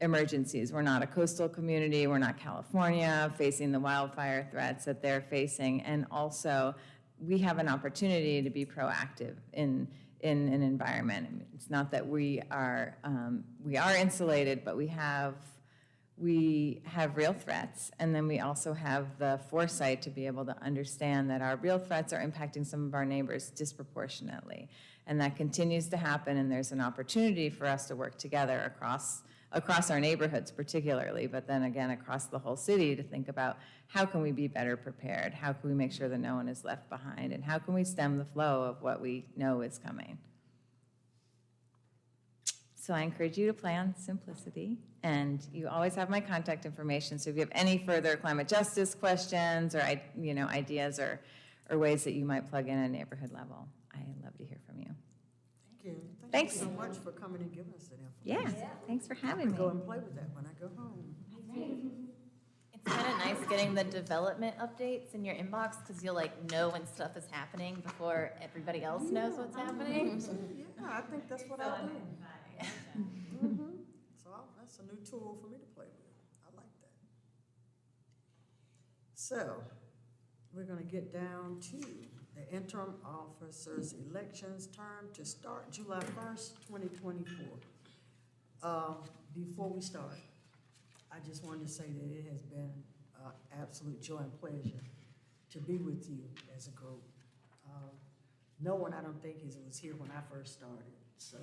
emergencies. We're not a coastal community, we're not California facing the wildfire threats that they're facing. And also, we have an opportunity to be proactive in an environment. I mean, it's not that we are insulated, but we have real threats, and then we also have the foresight to be able to understand that our real threats are impacting some of our neighbors disproportionately, and that continues to happen, and there's an opportunity for us to work together across our neighborhoods particularly, but then again across the whole city to think about how can we be better prepared, how can we make sure that no one is left behind, and how can we stem the flow of what we know is coming. So I encourage you to plan simplicity, and you always have my contact information, so if you have any further climate justice questions or ideas or ways that you might plug in at a neighborhood level, I'd love to hear from you. Thank you. Thanks. Thank you so much for coming and giving us that information. Yeah, thanks for having me. Go and play with that when I go home. It's kind of nice getting the development updates in your inbox because you'll know when stuff is happening before everybody else knows what's happening. Yeah, I think that's what I do. Mhm. So that's a new tool for me to play with. I like that. So we're going to get down to the interim officers elections term to start July 1st, 2024. Before we start, I just wanted to say that it has been an absolute joy and pleasure to be with you as a group. No one, I don't think, was here when I first started. So,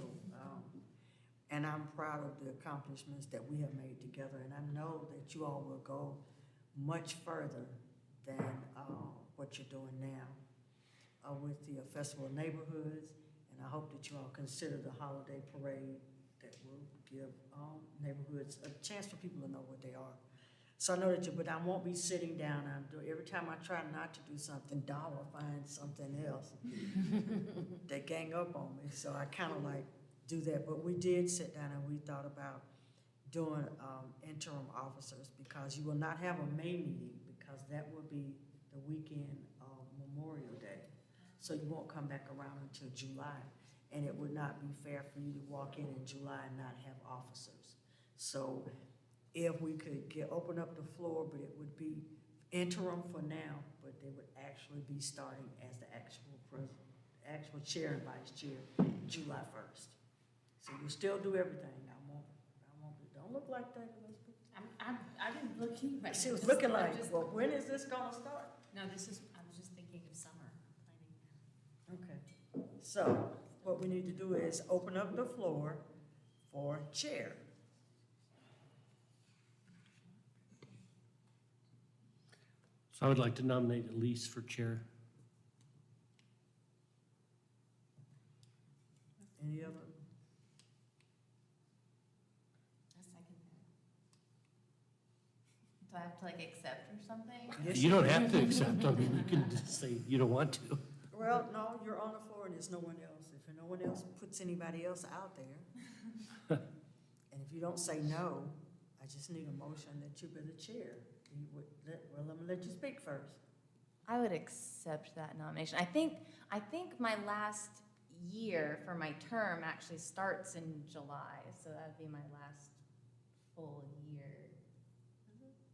and I'm proud of the accomplishments that we have made together. And I know that you all will go much further than what you're doing now with the Festival of Neighborhoods. And I hope that you all consider the holiday parade that will give neighborhoods a chance for people to know what they are. So I know that but I won't be sitting down. Every time I try not to do something, Dawn will find something else. They gang up on me. So I kind of do that. But we did sit down and we thought about doing interim officers because you will not have a May meeting because that will be the weekend of Memorial Day. So you won't come back around until July. And it would not be fair for you to walk in July and not have officers. So if we could open up the floor, but it would be interim for now, but they would actually be starting as the actual actual chair and vice chair July 1st. So you still do everything. Don't look like that, Elizabeth. I didn't look either. She was looking like, well, when is this gonna start? No, I was just thinking of summer planning. Okay, so what we need to do is open up the floor for chair. So I would like to nominate Elise for chair. Any other? A second that. Do I have to like accept or something? Yes, You don't have to accept, I mean, you can just say you don't want to. Well, no, you're on the floor and there's no one else. If no one else puts anybody else out there, and if you don't say no, I just need a motion that you be the chair. You would well, I'm gonna let you speak first. I would accept that nomination. I think my last year for my term actually starts in July, so that'd be my last full year. Yeah, it's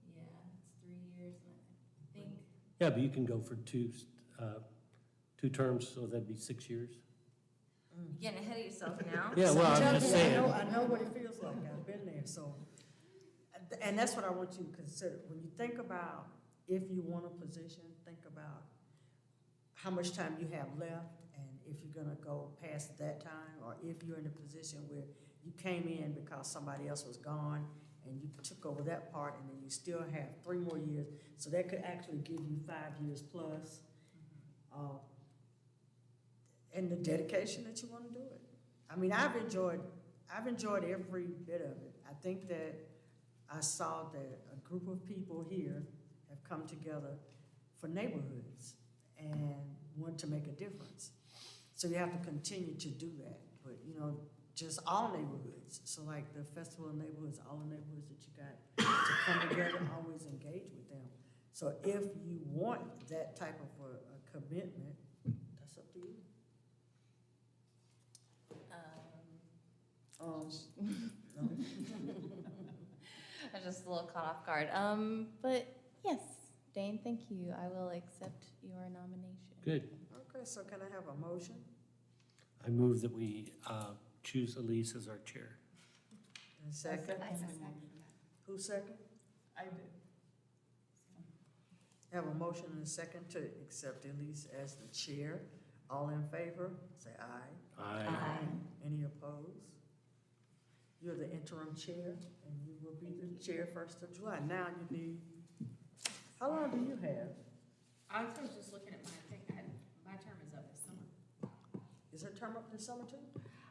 3 years, and I think. Yeah, but you can go for two terms, so that'd be 6 years. You're getting ahead of yourself now. Yeah, well, I'm just saying. I know what it feels like. I've been there, so. And that's what I want you to consider. When you think about if you want a position, think about how much time you have left and if you're gonna go past that time, or if you're in a position where you came in because somebody else was gone and you took over that part, and then you still have 3 more years. So that could actually give you 5 years plus. And the dedication that you want to do it. I mean, I've enjoyed every bit of it. I think that I saw that a group of people here have come together for neighborhoods and want to make a difference. So you have to continue to do that. But, you know, just all neighborhoods. So like the Festival of Neighborhoods, all the neighborhoods that you got to come together, always engage with them. So if you want that type of a commitment, that's up to you. No. I'm just a little caught off guard. But yes, Dane, thank you. I will accept your nomination. Good. Okay, so can I have a motion? I move that we choose Elise as our chair. And second? Who second? I did. Have a motion and a second to accept Elise as the chair. All in favor, say aye. Aye. Any opposed? You're the interim chair, and you will be the chair 1st of July. Now you need, how long do you have? I was just looking at my thing, my term is up this summer. Is her term up this summer too?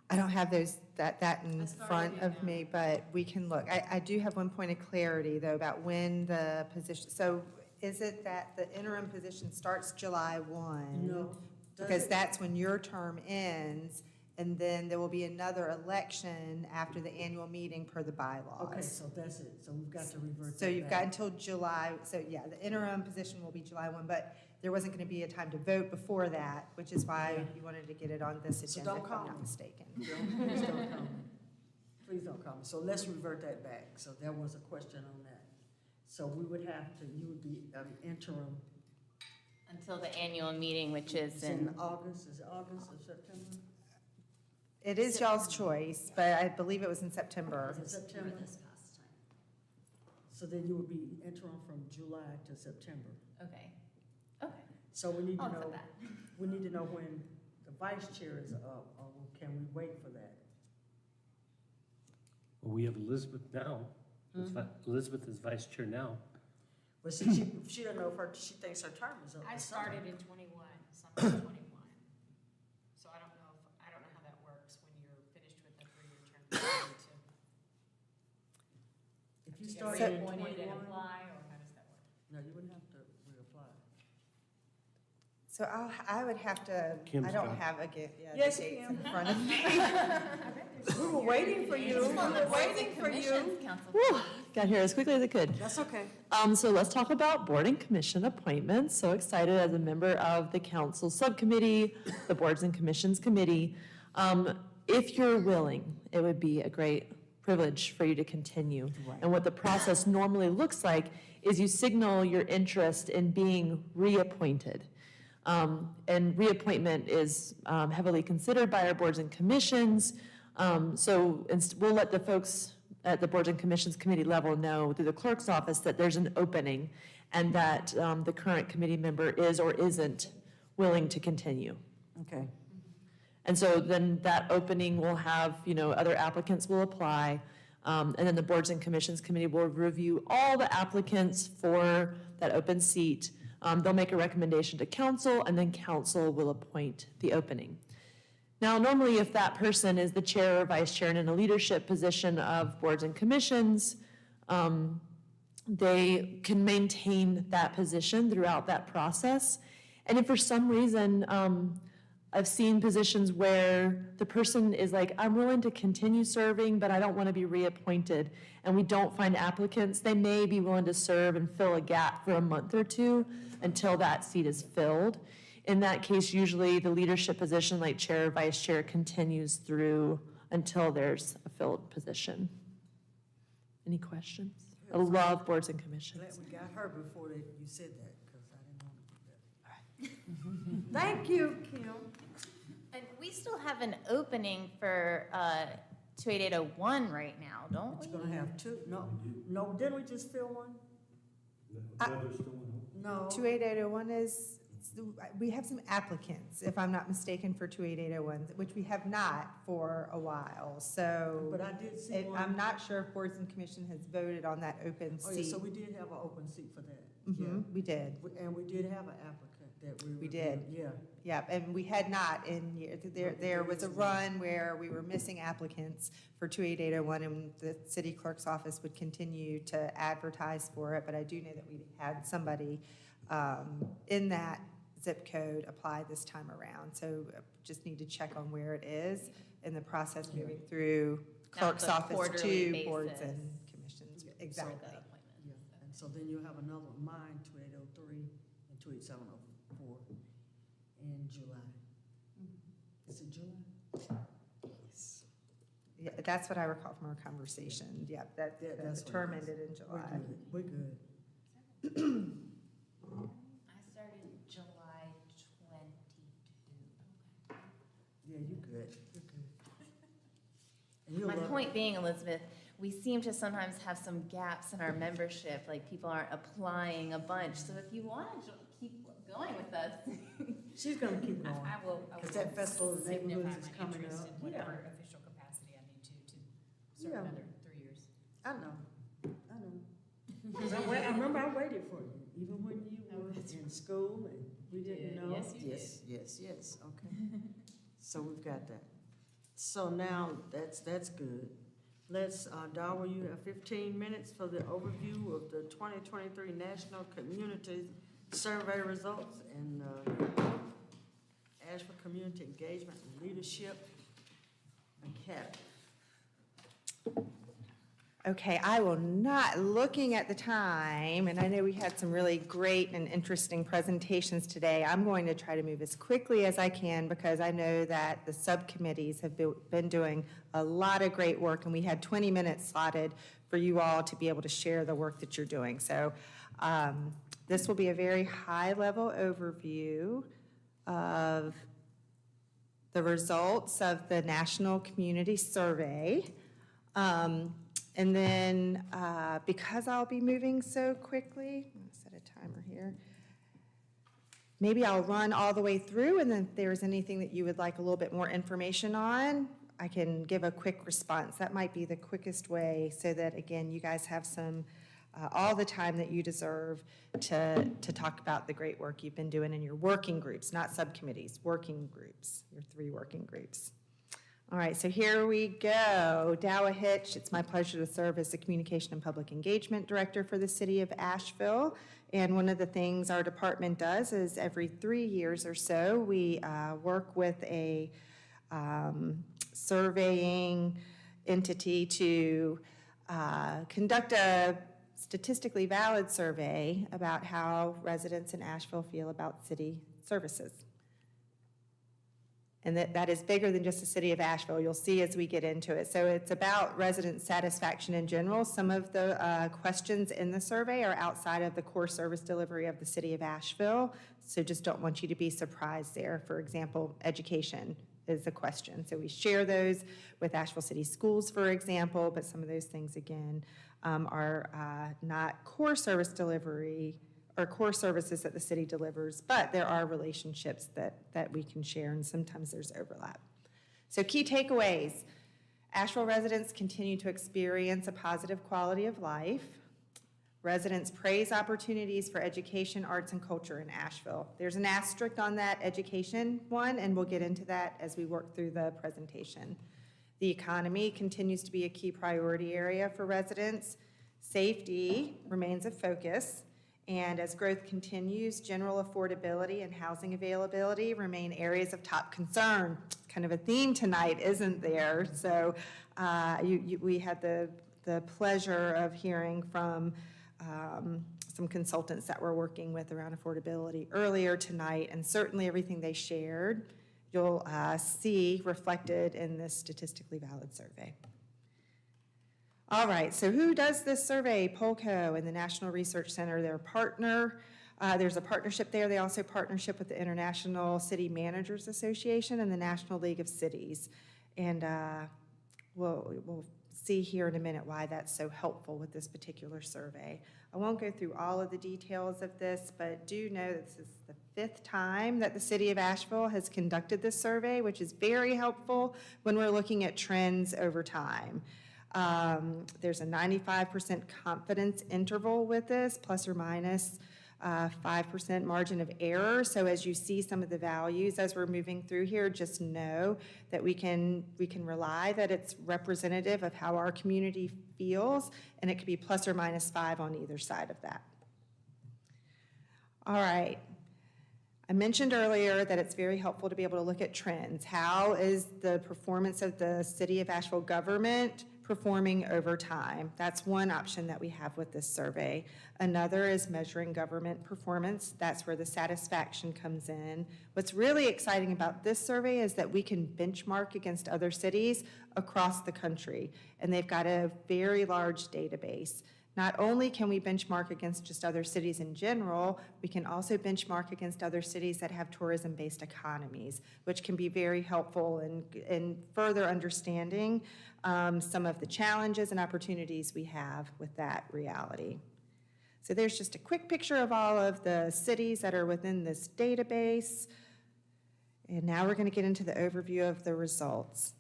I don't have that in I started front it of now. me, but we can look. I do have one point of clarity, though, about when the position, so is it that the interim position starts July 1? No. Because that's when your term ends, and then there will be another election after the annual meeting per the bylaws. Okay, so that's it. So we've got to revert that So you've back. got until July, so yeah, the interim position will be July 1, but there wasn't going to be a time to vote before that, which is why you wanted to get it on this So agenda, don't if call I'm not me. mistaken. Please don't call me. Please don't call me. So let's revert that back. So there was a question on that. So we would have to, you would be interim. Until the annual meeting, which is It's in, August, is it August or September? It is y'all's choice, but I believe it was in September. Is it September? This past time. So then you would be interim from July to September. okay. Okay, So we need to I'll know, accept that. we need to know when the vice chair is up, or can we wait for that? Well, we have Elizabeth now. Elizabeth is vice chair now. But see, she doesn't know if she thinks her term is up. I this summer. started in 21, summer of 21. So I don't know how that works when you're finished with a 3-year term. If you Do you started get in reappointed and 21, apply, or how does that work? no, you wouldn't have to reapply. So I would have to, Kim's I don't got it. have the Yes, dates Kim. in front of me. We were waiting for you. We were waiting for you. Commissions, Council. Got here as quickly as I could. That's okay. So let's talk about board and commission appointments. So excited as a member of the council subcommittee, the boards and commissions committee. If you're willing, it would be a great privilege for you to continue. And what the process normally looks like is you signal your interest in being reappointed. And reappointment is heavily considered by our boards and commissions. So we'll let the folks at the boards and commissions committee level know through the clerk's office that there's an opening and that the current committee member is or isn't willing to continue. Okay. And so then that opening will have, other applicants will apply. And then the boards and commissions committee will review all the applicants for that open seat. They'll make a recommendation to council, and then council will appoint the opening. Now, normally if that person is the chair or vice chair and in a leadership position of boards and commissions, they can maintain that position throughout that process. And if for some reason, I've seen positions where the person is like, I'm willing to continue serving, but I don't want to be reappointed, and we don't find applicants, they may be willing to serve and fill a gap for a month or two until that seat is filled. In that case, usually the leadership position, like chair or vice chair, continues through until there's a filled position. Any questions? I love boards and commissions. Glad we got her before you said that, because I didn't want to do that. Thank you, Kim. And we still have an opening for 28801 right now, don't It's we? gonna have two, no, didn't we just fill one? No. 28801 is, we have some applicants, if I'm not mistaken, for 28801, which we have not for a while, so. But I did see one. I'm not sure if Boards and Commission has voted on that open Oh, yeah, seat. so we did have an open seat for that. We did, And we did have an applicant that we. We did. Yeah. yeah, and we had not there was a run where we were missing applicants for 28801, and the city clerk's office would continue to advertise for it, but I do know that we had somebody in that zip code apply this time around, so just need to check on where it is in the process moving through clerk's That's a office quarterly to boards basis. and commissions. Exactly. Yeah, and so then you'll have another one, mine, 2803 and 28704 in July. Is it July? Yes. Yeah, that's what I recall from our conversation. Yeah, Yeah, that's the term what it is. ended in July. We're good. I started July 22. Yeah, you're good. You're good. And you'll My love point it. being, Elizabeth, we seem to sometimes have some gaps in our membership, like people aren't applying a bunch. So if you want to keep going with us, She's gonna keep going. I will. Because that festival of signify neighborhoods is my coming interest up. in whatever official capacity I need to serve Yeah. another 3 years. I know. 'Cause I remember I waited for you, even when you were in school and we didn't know. Yes, you did. Yes, okay. So we've got that. So now, that's good. Let's, Darwin, you have 15 minutes for the overview of the 2023 National Community Survey results and Asheville Community Engagement and Leadership Academy. Okay, I will not, looking at the time, and I know we had some really great and interesting presentations today, I'm going to try to move as quickly as I can because I know that the subcommittees have been doing a lot of great work, and we had 20 minutes slotted for you all to be able to share the work that you're doing. So this will be a very high-level overview of the results of the National Community Survey. And then, because I'll be moving so quickly, I'm gonna set a timer here. Maybe I'll run all the way through, and then if there's anything that you would like a little bit more information on, I can give a quick response. That might be the quickest way, so that, again, you guys have some, all the time that you deserve to talk about the great work you've been doing in your working groups, not subcommittees, working groups, your 3 working groups. All right, so here we go. Dowa Hitch, it's my pleasure to serve as the Communication and Public Engagement Director for the City of Asheville. And one of the things our department does is every 3 years or so, we work with a surveying entity to conduct a statistically valid survey about how residents in Asheville feel about city services. And that is bigger than just the city of Asheville. You'll see as we get into it. So it's about resident satisfaction in general. Some of the questions in the survey are outside of the core service delivery of the city of Asheville. So just don't want you to be surprised there. For example, education is a question. So we share those with Asheville City Schools, for example, but some of those things, again, are not core service delivery or core services that the city delivers, but there are relationships that we can share, and sometimes there's overlap. So key takeaways. Asheville residents continue to experience a positive quality of life. Residents praise opportunities for education, arts, and culture in Asheville. There's an asterisk on that education one, and we'll get into that as we work through the presentation. The economy continues to be a key priority area for residents. Safety remains a focus, and as growth continues, general affordability and housing availability remain areas of top concern. Kind of a theme tonight, isn't there? So we had the pleasure of hearing from some consultants that we're working with around affordability earlier tonight, and certainly everything they shared you'll see reflected in this statistically valid survey. All right, so who does this survey? Polco and the National Research Center, their partner. There's a partnership there. They also partnership with the International City Managers Association and the National League of Cities. And we'll see here in a minute why that's so helpful with this particular survey. I won't go through all of the details of this, but do know that this is the 5th time that the city of Asheville has conducted this survey, which is very helpful when we're looking at trends over time. There's a 95% confidence interval with this, plus or minus 5% margin of error. So as you see some of the values as we're moving through here, just know that we can rely that it's representative of how our community feels, and it could be plus or minus 5 on either side of that. All right. I mentioned earlier that it's very helpful to be able to look at trends. How is the performance of the city of Asheville government performing over time? That's one option that we have with this survey. Another is measuring government performance. That's where the satisfaction comes in. What's really exciting about this survey is that we can benchmark against other cities across the country, and they've got a very large database. Not only can we benchmark against just other cities in general, we can also benchmark against other cities that have tourism-based economies, which can be very helpful in further understanding some of the challenges and opportunities we have with that reality. So there's just a quick picture of all of the cities that are within this database. And now we're going to get into the overview of the results.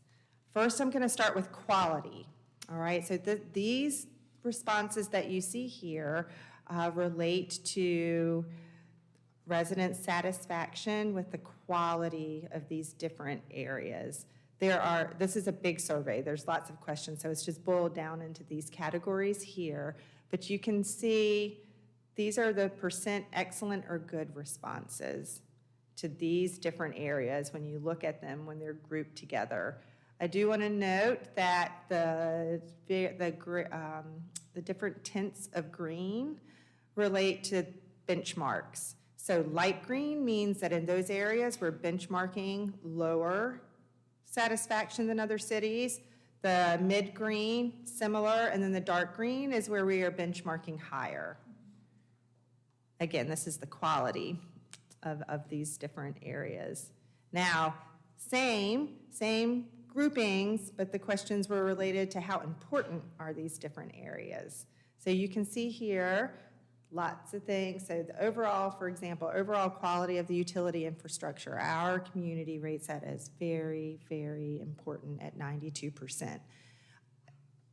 First, I'm going to start with quality. All right, so these responses that you see here relate to resident satisfaction with the quality of these different areas. This is a big survey. There's lots of questions, so it's just boiled down into these categories here. But you can see these are the % excellent or good responses to these different areas when you look at them when they're grouped together. I do want to note that the different tints of green relate to benchmarks. So light green means that in those areas we're benchmarking lower satisfaction than other cities. The mid green, similar, and then the dark green is where we are benchmarking higher. Again, this is the quality of these different areas. Now, same groupings, but the questions were related to how important are these different areas. So you can see here lots of things. So the overall, for example, overall quality of the utility infrastructure, our community rates that as very, very important at 92%.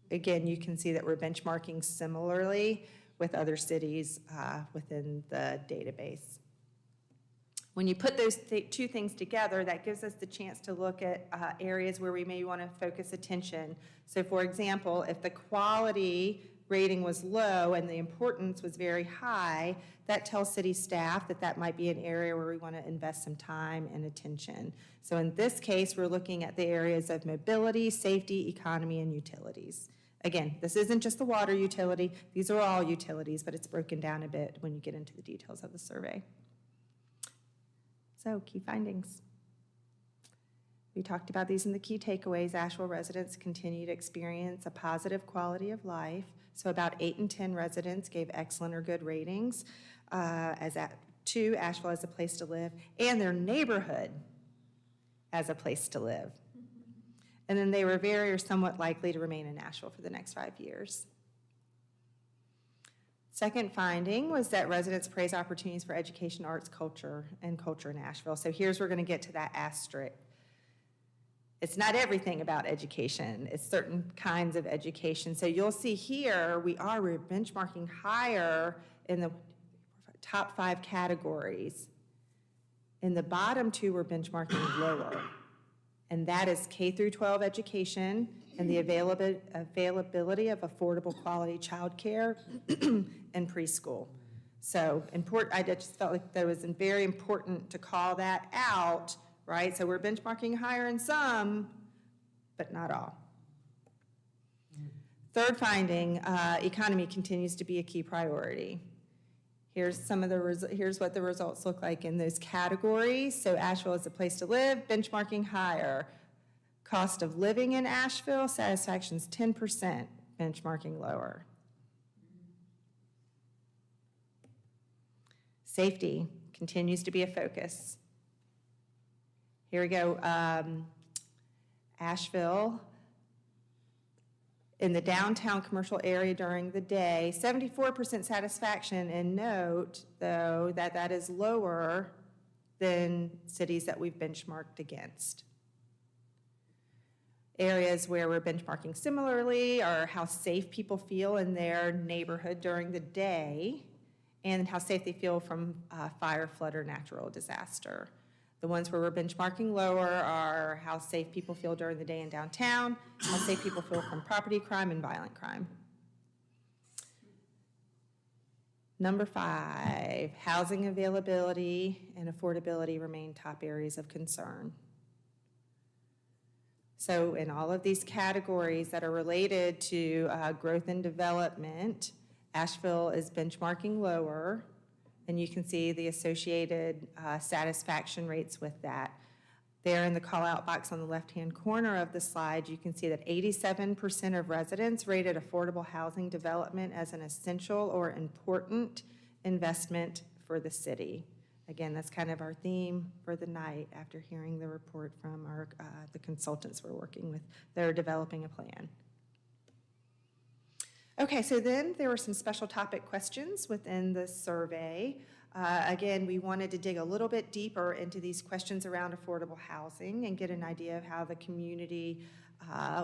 Again, you can see that we're benchmarking similarly with other cities within the database. When you put those two things together, that gives us the chance to look at areas where we may want to focus attention. So for example, if the quality rating was low and the importance was very high, that tells city staff that that might be an area where we want to invest some time and attention. So in this case, we're looking at the areas of mobility, safety, economy, and utilities. Again, this isn't just the water utility. These are all utilities, but it's broken down a bit when you get into the details of the survey. So, key findings. We talked about these in the key takeaways. Asheville residents continue to experience a positive quality of life. So about 8 in 10 residents gave excellent or good ratings to Asheville as a place to live, and their neighborhood as a place to live. And then they were very or somewhat likely to remain in Asheville for the next 5 years. Second finding was that residents praise opportunities for education, arts, culture in Asheville. So here's where we're going to get to that asterisk. It's not everything about education. It's certain kinds of education. So you'll see here, we're benchmarking higher in the top 5 categories. In the bottom 2, we're benchmarking lower. And that is K through 12 education and the availability of affordable quality childcare and preschool. So I just felt like that was very important to call that out, right? So we're benchmarking higher in some, but not all. Third finding, economy continues to be a key priority. Here's what the results look like in those categories. So Asheville is a place to live, benchmarking higher. Cost of living in Asheville, satisfaction's 10%, benchmarking lower. Safety continues to be a focus. Here we go. Asheville, in the downtown commercial area during the day, 74% satisfaction, and note, though, that that is lower than cities that we've benchmarked against. Areas where we're benchmarking similarly are how safe people feel in their neighborhood during the day and how safe they feel from fire, flood, or natural disaster. The ones where we're benchmarking lower are how safe people feel during the day in downtown, how safe people feel from property crime and violent crime. Number 5, housing availability and affordability remain top areas of concern. So in all of these categories that are related to growth and development, Asheville is benchmarking lower, and you can see the associated satisfaction rates with that. There in the call-out box on the left-hand corner of the slide, you can see that 87% of residents rated affordable housing development as an essential or important investment for the city. Again, that's kind of our theme for the night after hearing the report from the consultants we're working with. They're developing a plan. Okay, so then there were some special topic questions within the survey. Again, we wanted to dig a little bit deeper into these questions around affordable housing and get an idea of how the community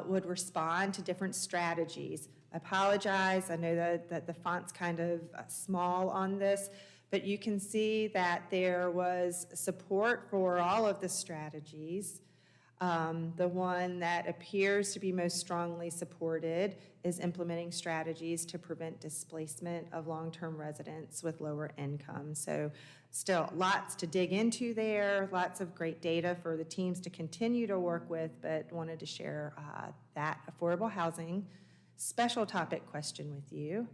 would respond to different strategies. I apologize, I know that the font's kind of small on this, but you can see that there was support for all of the strategies. The one that appears to be most strongly supported is implementing strategies to prevent displacement of long-term residents with lower income. So still lots to dig into there, lots of great data for the teams to continue to work with, but wanted to share that affordable housing special topic question with you.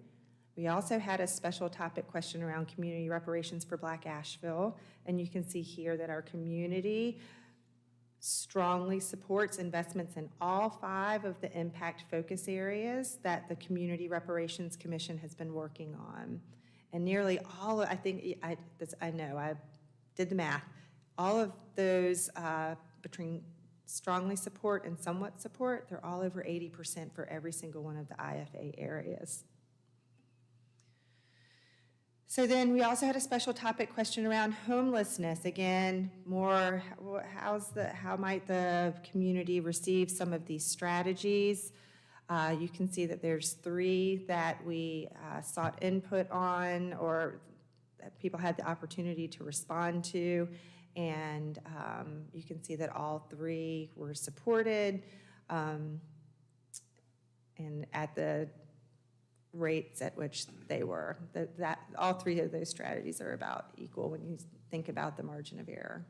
We also had a special topic question around community reparations for Black Asheville, and you can see here that our community strongly supports investments in all 5 of the impact focus areas that the Community Reparations Commission has been working on. And nearly all, I did the math, all of those between strongly support and somewhat support, they're all over 80% for every single one of the IFA areas. So then we also had a special topic question around homelessness. Again, more how might the community receive some of these strategies? You can see that there's 3 that we sought input on or that people had the opportunity to respond to. And you can see that all 3 were supported and at the rates at which they were. That all 3 of those strategies are about equal when you think about the margin of error.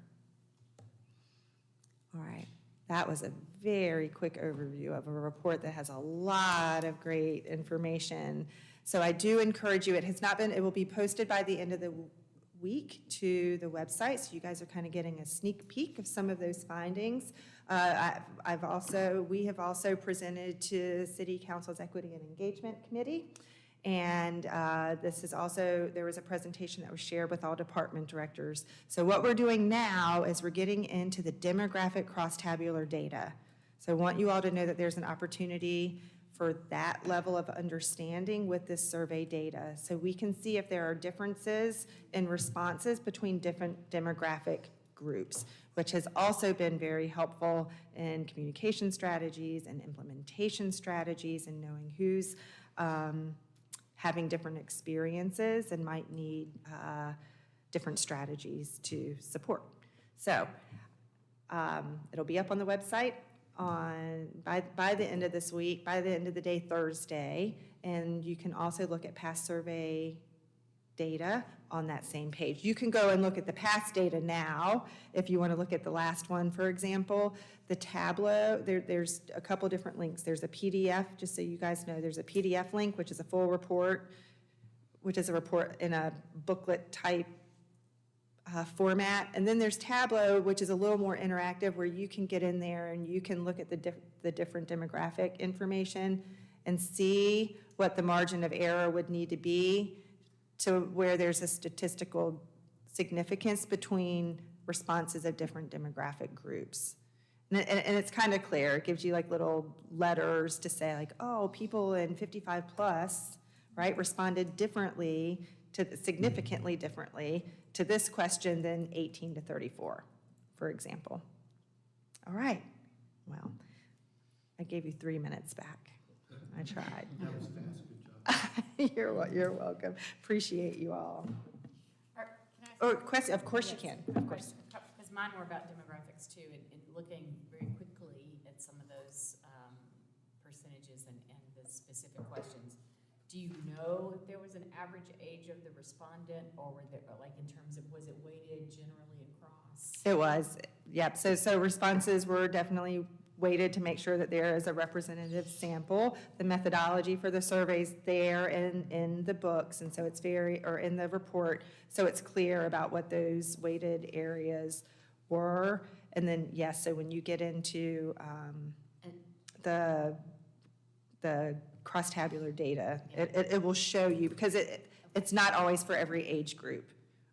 All right, that was a very quick overview of a report that has a lot of great information. So I do encourage you, it will be posted by the end of the week to the website, so you guys are kind of getting a sneak peek of some of those findings. We have also presented to City Council's Equity and Engagement Committee, and there was a presentation that was shared with all department directors. So what we're doing now is we're getting into the demographic cross-tabular data. So I want you all to know that there's an opportunity for that level of understanding with this survey data. So we can see if there are differences in responses between different demographic groups, which has also been very helpful in communication strategies and implementation strategies and knowing who's having different experiences and might need different strategies to support. So it'll be up on the website by the end of this week, by the end of the day Thursday, and you can also look at past survey data on that same page. You can go and look at the past data now if you want to look at the last one, for example. The Tableau, there's a couple different links. There's a PDF, just so you guys know, there's a PDF link, which is a full report, which is a report in a booklet type format. And then there's Tableau, which is a little more interactive, where you can get in there and you can look at the different demographic information and see what the margin of error would need to be to where there's a statistical significance between responses of different demographic groups. And it's kind of clear. It gives you like little letters to say like, oh, people in 55 plus, right, responded significantly differently to this question than 18 to 34, for example. All right, well, I gave you 3 minutes back. I tried. That was fast, good job. You're welcome. Appreciate you all. Can I ask Or question, of course you can, of course. Because mine were about demographics too, and looking very quickly at some of those percentages and the specific questions. Do you know if there was an average age of the respondent, or were there, like in terms of, was it weighted generally across? It was, yep. So responses were definitely weighted to make sure that there is a representative sample. The methodology for the surveys there in the books, and so it's in the report, so it's clear about what those weighted areas were. And then, yes, so when you get into the cross-tabular data, it will show you, because it's not always for every age group,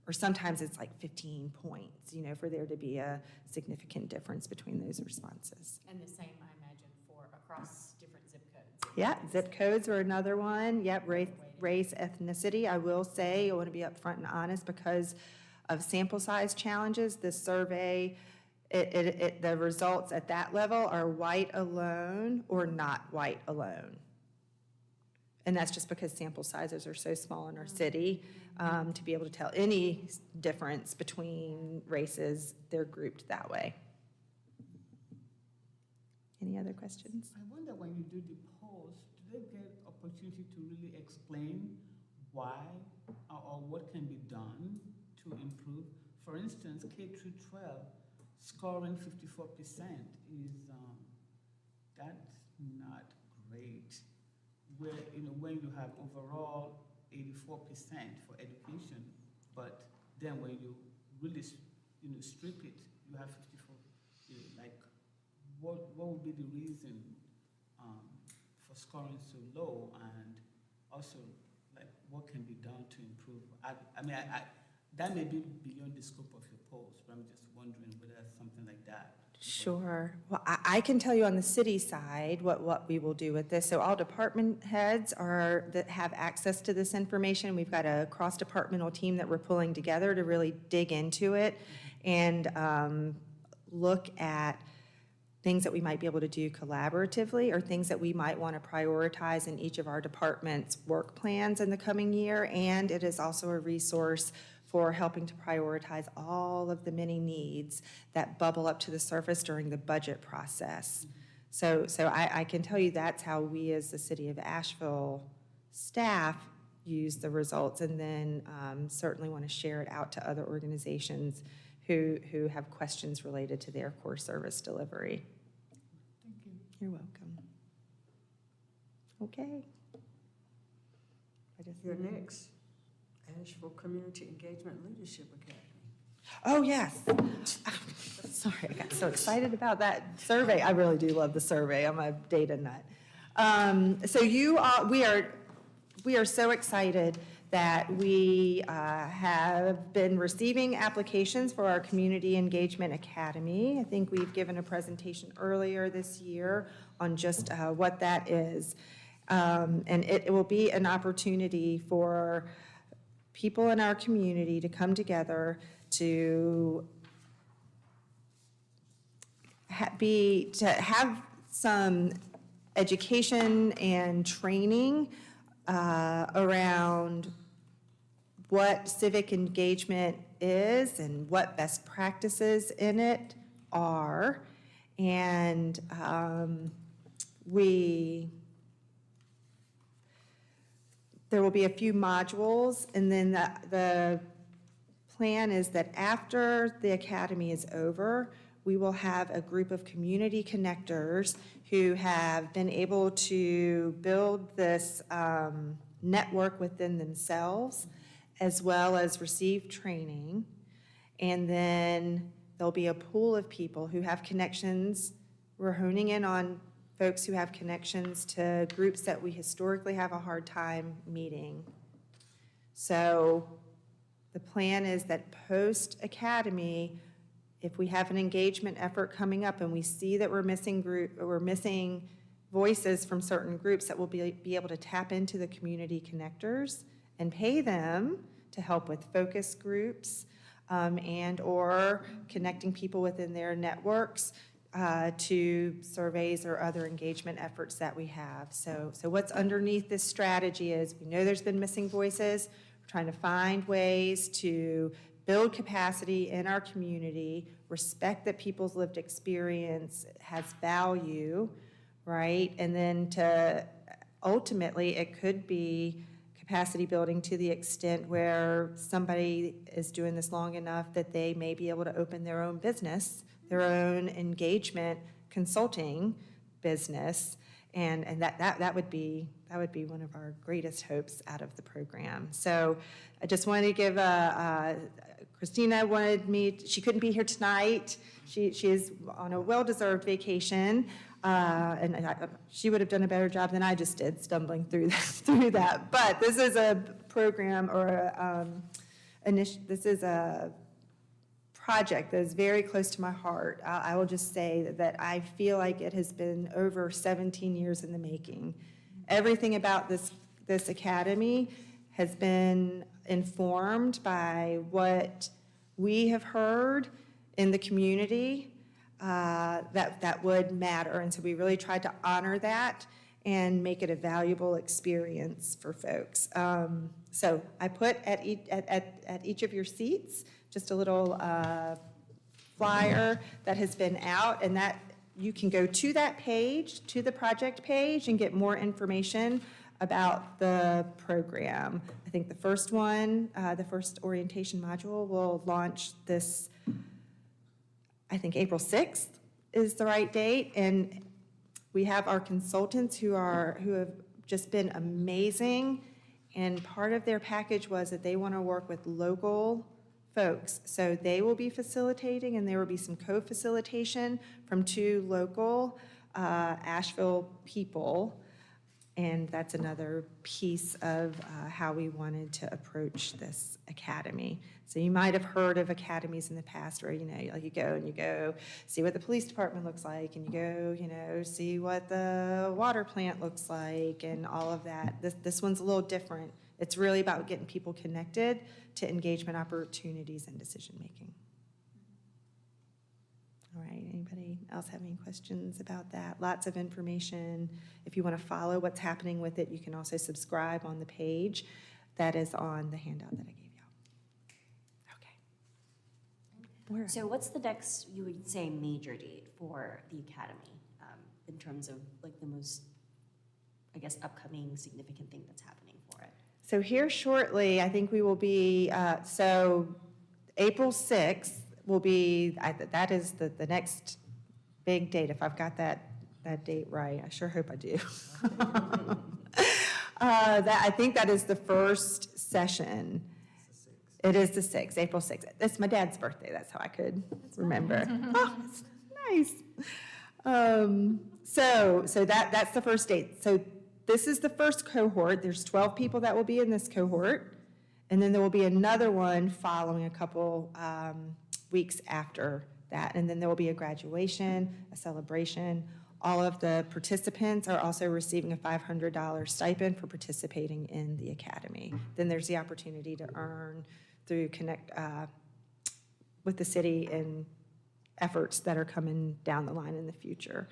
or sometimes it's like 15 points, for there to be a significant difference between those responses. And the same, I imagine, for across different zip codes. Yeah, zip codes are another one. Yep, race, ethnicity. I will say, I want to be upfront and honest, because of sample size challenges, this survey, the results at that level are white alone or not white alone. And that's just because sample sizes are so small in our city. To be able to tell any difference between races, they're grouped that way. Any other questions? I wonder, when you do the polls, do they get opportunity to really explain why or what can be done to improve? For instance, K through 12, scoring 54% is, that's not great. Where, when you have overall 84% for education, but then when you really, strip it, you have 54. Like, what would be the reason for scoring so low, and also, like, what can be done to improve? That may be beyond the scope of your polls, but I'm just wondering whether something like that. Sure. Well, I can tell you on the city side what we will do with this. So all department heads that have access to this information. We've got a cross-departmental team that we're pulling together to really dig into it and look at things that we might be able to do collaboratively, or things that we might want to prioritize in each of our departments' work plans in the coming year. And it is also a resource for helping to prioritize all of the many needs that bubble up to the surface during the budget process. So I can tell you that's how we as the City of Asheville staff use the results, and then certainly want to share it out to other organizations who have questions related to their core service delivery. Thank you. You're welcome. Okay. You're next, Asheville Community Engagement Leadership Academy. Oh, yes. Sorry, I got so excited about that survey. I really do love the survey. I'm a data nut. So we are so excited that we have been receiving applications for our Community Engagement Academy. I think we've given a presentation earlier this year on just what that is. And it will be an opportunity for people in our community to come together to have some education and training around what civic engagement is and what best practices in it are. And there will be a few modules, and then the plan is that after the academy is over, we will have a group of community connectors who have been able to build this network within themselves, as well as receive training. And then there'll be a pool of people who have connections. We're honing in on folks who have connections to groups that we historically have a hard time meeting. So the plan is that post-academy, if we have an engagement effort coming up and we see that we're missing voices from certain groups, that we'll be able to tap into the community connectors and pay them to help with focus groups and or connecting people within their networks to surveys or other engagement efforts that we have. So what's underneath this strategy is we know there's been missing voices. We're trying to find ways to build capacity in our community, respect that people's lived experience has value, right? And then to ultimately, it could be capacity building to the extent where somebody is doing this long enough that they may be able to open their own business, their own engagement consulting business, and that would be one of our greatest hopes out of the program. So I just wanted to give Christina wanted me, she couldn't be here tonight. She is on a well-deserved vacation, and she would have done a better job than I just did, stumbling through that. But this is a program or this is a project that is very close to my heart. I will just say that I feel like it has been over 17 years in the making. Everything about this academy has been informed by what we have heard in the community that would matter. And so we really tried to honor that and make it a valuable experience for folks. So I put at each of your seats just a little flyer that has been out, and that you can go to that page, to the project page, and get more information about the program. I think the first one, the first orientation module will launch this, I think April 6th is the right date, and we have our consultants who have just been amazing, and part of their package was that they want to work with local folks. So they will be facilitating, and there will be some co-facilitation from 2 local Asheville people. And that's another piece of how we wanted to approach this academy. So you might have heard of academies in the past where, you go see what the police department looks like, and you go, see what the water plant looks like, and all of that. This one's a little different. It's really about getting people connected to engagement opportunities and decision-making. All right, anybody else have any questions about that? Lots of information. If you want to follow what's happening with it, you can also subscribe on the page that is on the handout that I gave you. Okay. So what's the next, you would say, major date for the academy in terms of like the most, I guess, upcoming significant thing that's happening for it? So here shortly, I think we will be, so April 6th will be, that is the next big date, if I've got that date right. I sure hope I do. I think that is the first session. It is the 6th, April 6th. It's my dad's birthday, that's how I could remember. Oh, it's nice. So that's the first date. So this is the first cohort. There's 12 people that will be in this cohort. And then there will be another one following a couple weeks after that. And then there will be a graduation, a celebration. All of the participants are also receiving a $500 stipend for participating in the academy. Then there's the opportunity to earn through Connect with the city and efforts that are coming down the line in the future.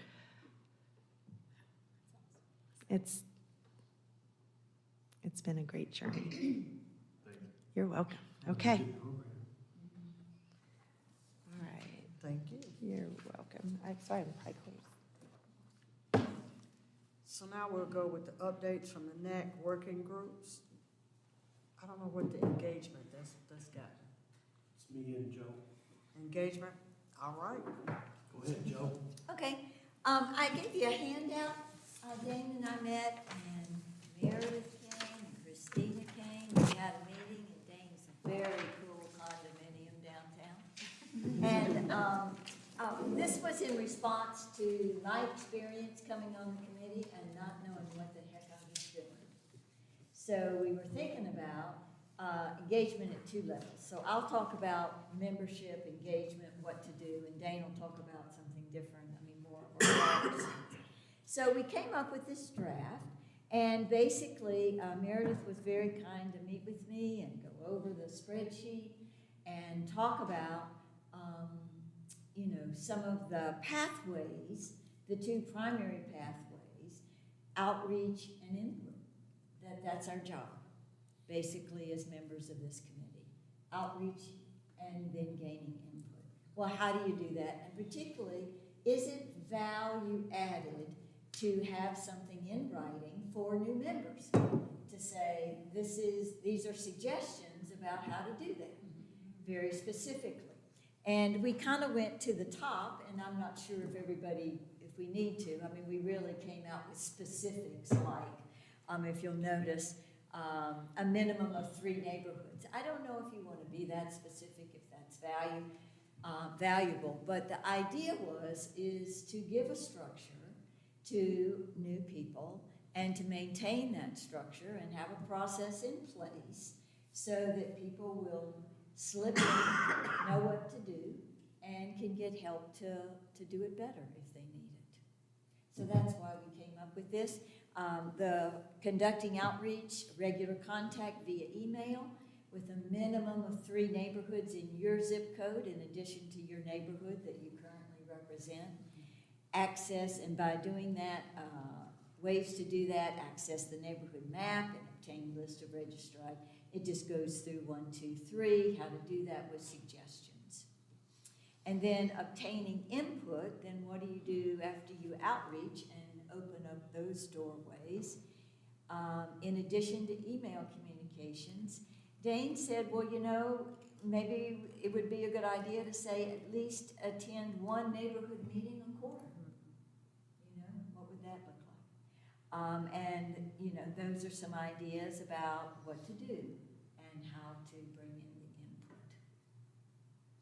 It's been a great journey. You're welcome. Okay. All right. Thank you. You're welcome. I'm sorry, I'm probably close. So now we'll go with the updates from the NAC working groups. I don't know what the engagement, that's got. It's me and Joe. Engagement, all right. Go ahead, Joe. Okay, I gave you a handout. Dane and I met, and Meredith came, and Christina came. We had a meeting at Dane's very cool condominium downtown. And this was in response to my experience coming on the committee and not knowing what the heck I was doing. So we were thinking about engagement at 2 levels. So I'll talk about membership, engagement, what to do, and Dane will talk about something different, more. So we came up with this draft, and basically Meredith was very kind to meet with me and go over the spreadsheet and talk about some of the pathways, the 2 primary pathways, outreach and input. That's our job, basically, as members of this committee. Outreach and then gaining input. Well, how do you do that? And particularly, is it value added to have something in writing for new members? To say, these are suggestions about how to do that, very specifically. And we kind of went to the top, and I'm not sure if we need to. We really came out with specifics like, if you'll notice, a minimum of 3 neighborhoods. I don't know if you want to be that specific, if that's valuable, but the idea is to give a structure to new people and to maintain that structure and have a process in place so that people will slip in, know what to do, and can get help to do it better if they need it. So that's why we came up with this. The conducting outreach, regular contact via email with a minimum of 3 neighborhoods in your zip code in addition to your neighborhood that you currently represent. Access, and by doing that, ways to do that, access the neighborhood map and obtain a list of registrars. It just goes through 1, 2, 3, how to do that with suggestions. And then obtaining input, then what do you do after you outreach and open up those doorways? In addition to email communications, Dane said, well, maybe it would be a good idea to say at least attend 1 neighborhood meeting a quarter. What would that look like? And those are some ideas about what to do and how to bring in the input.